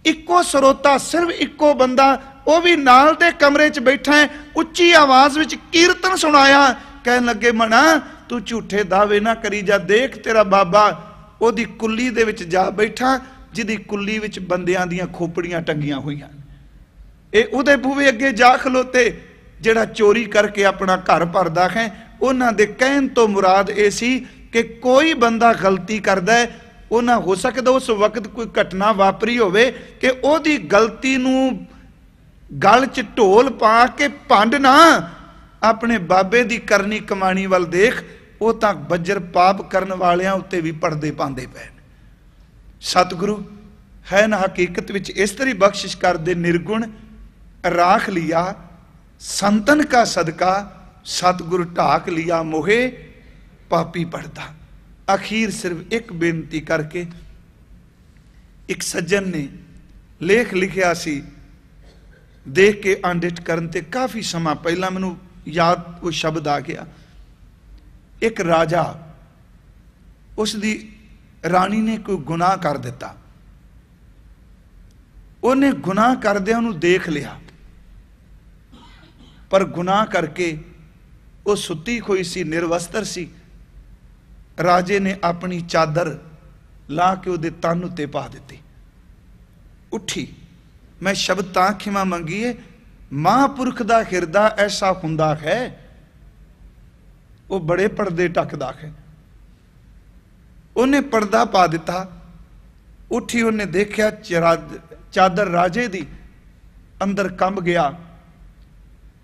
इको सरोता, सिर्फ इको बंदा, वो भी नाल दे कमरे च बैठा है, उच्ची आवाज विच कीर्तन सुनाया। कहन लगे मना तू झूठे दावे ना करी जा, देख तेरा बाबा ओदी कुल्ली दे विच जा बैठा, जिदी कुल्ली विच बंदियां दियां खोपड़ियां टंगियां हुईयां। ये उहदे बूहे अगे जा खलोते। जिहड़ा चोरी करके अपना घर भरदा है, उन्हां दे कहण तो मुराद ये सी कि कोई बंदा गलती करदा है, उन्हां हो सकदा उस वक्त कोई घटना वापरी होवे कि ओदी गलती नूं गल च ढोल पा के भंड ना अपने बाबे दी करनी कमाणी वाल देख, वो तां बज्जर पाप करन वालियां उत्ते भी पड़दे पांदे पए। सतगुरु है ना हकीकत विच इस तरह बख्शिश कर दे, निर्गुण राख लिया संतन का सदका, सतगुरु ढाक लिया मोहे पापी पड़ता। अखीर सिर्फ एक बेनती करके, एक सज्जन ने लेख लिखिया सी, देख के आंडिट करन ते काफी समा पहला मैनू याद वो शब्द आ गया। एक राजा, उसदी रानी ने कोई गुनाह कर दिता, उन्हें गुनाह करदिया उन्होंने देख लिया, पर गुनाह करके वो सुती हुई सी, निर्वस्त्र सी। राजे ने अपनी चादर ला के उहदे तन उत्ते पा दी। उठी, मैं शब्द तां खिमा मंगी है, महापुरख दा हिरदा ऐसा हुंदा है, वो बड़े पर्दे ढकदा है। उन्हें पर्दा पा दिता। उठी, उन्हें देखिया चादर राजे दी, अंदर कंब गया,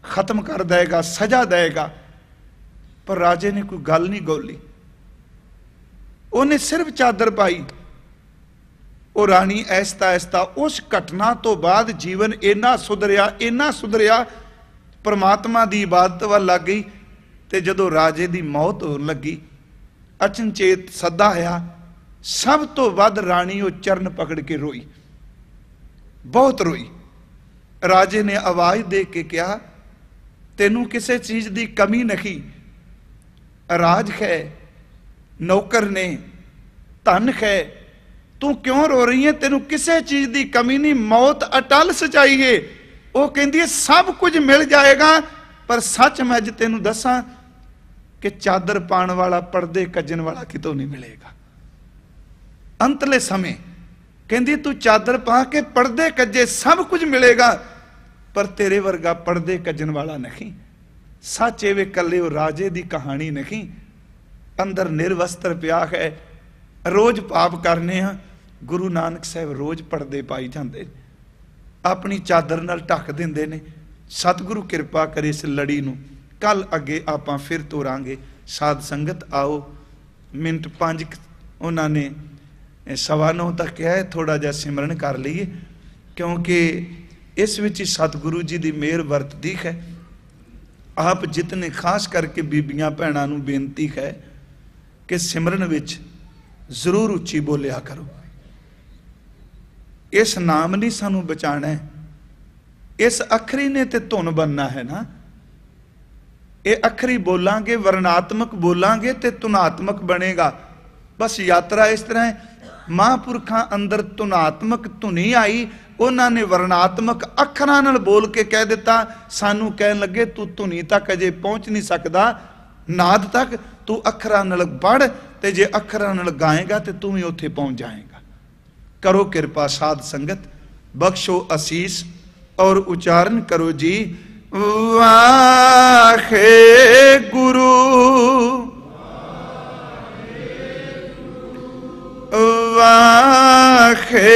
खत्म कर देगा, सजा देगा। पर राजे ने कोई गल नहीं गौली, उन्हें सिर्फ चादर पाई। ਉਹ ਰਾਣੀ ਐਸਤਾ ਐਸਤਾ ਉਸ ਘਟਨਾ ਤੋਂ ਬਾਅਦ ਜੀਵਨ ਇੰਨਾ ਸੁਧਰਿਆ ਪਰਮਾਤਮਾ ਦੀ ਇਬਾਦਤ ਵੱਲ ਲੱਗ ਗਈ। ਤੇ ਜਦੋਂ ਰਾਜੇ ਦੀ ਮੌਤ ਹੋਣ ਲੱਗੀ, ਅਚਨਚੇਤ ਸੱਦਾ ਆਇਆ, ਸਭ ਤੋਂ ਵੱਧ ਰਾਣੀ ਉਹ ਚਰਨ ਪਕੜ ਕੇ ਰੋਈ, ਬਹੁਤ ਰੋਈ। ਰਾਜੇ ਨੇ ਆਵਾਜ਼ ਦੇ ਕੇ ਕਿਹਾ, ਤੈਨੂੰ ਕਿਸੇ ਚੀਜ਼ ਦੀ ਕਮੀ ਨਹੀਂ, ਰਾਜ ਹੈ, ਨੌਕਰ ਨੇ, ਧਨ ਹੈ, तू क्यों रो रही है, तेनू किसी चीज की कमी नहीं, मौत अटल सच्चाई है। वो कहती है सब कुछ मिल जाएगा, पर सच मैं अज तेनू दसा कि चादर पाण वाला, पर्दे कजन वाला कितों नहीं मिलेगा। अंतले समय कहती तू चादर पा के पर्दे कजे सब कुछ मिलेगा, पर तेरे वर्गा पर्दे कजन वाला नहीं। सच एवे कले वो राजे की कहानी नहीं, अंदर निर्वस्त्र पिया है, रोज पाप करने हैं। गुरु नानक साहब रोज पर्दे पाई जाते, अपनी चादर नाल ढक देंदे ने। सतगुरु किरपा करे इस लड़ी नूं कल अगे आपां फिर तोरांगे। साध संगत आओ, मिनट 5 उन्होंने 9:15 तक कहा है, थोड़ा जिहा सिमरन कर लईए, क्योंकि इस विच ही सतगुरु जी की मेहर वरतदी है। आप जितने खास करके बीबियां भैणां नूं बेनती है कि सिमरन विच जरूर उच्ची बोलिया करो। इस नाम नहीं सानू बचाना है, इस अखरी ने ते धुन बनना है ना। ये अखरी बोलांगे, वर्णात्मक बोलांगे ते धुनात्मक बनेगा। बस यात्रा इस तरह है, महापुरखा अंदर धुनात्मक धुनी आई, उन्होंने वर्णात्मक अखरां नाल बोल के कह दिता। सानू कहन लगे तू धुनी तक अजे पहुंच नहीं सकता, नाद तक तू अखरां नाल पढ़, ते जे अखरां नाल गाएगा तो तू भी उत्थे पहुंच जाएगा। करो कृपा साध संगत, बख्शो आसीस और उच्चारण करो जी, वाहे गुरु वाहे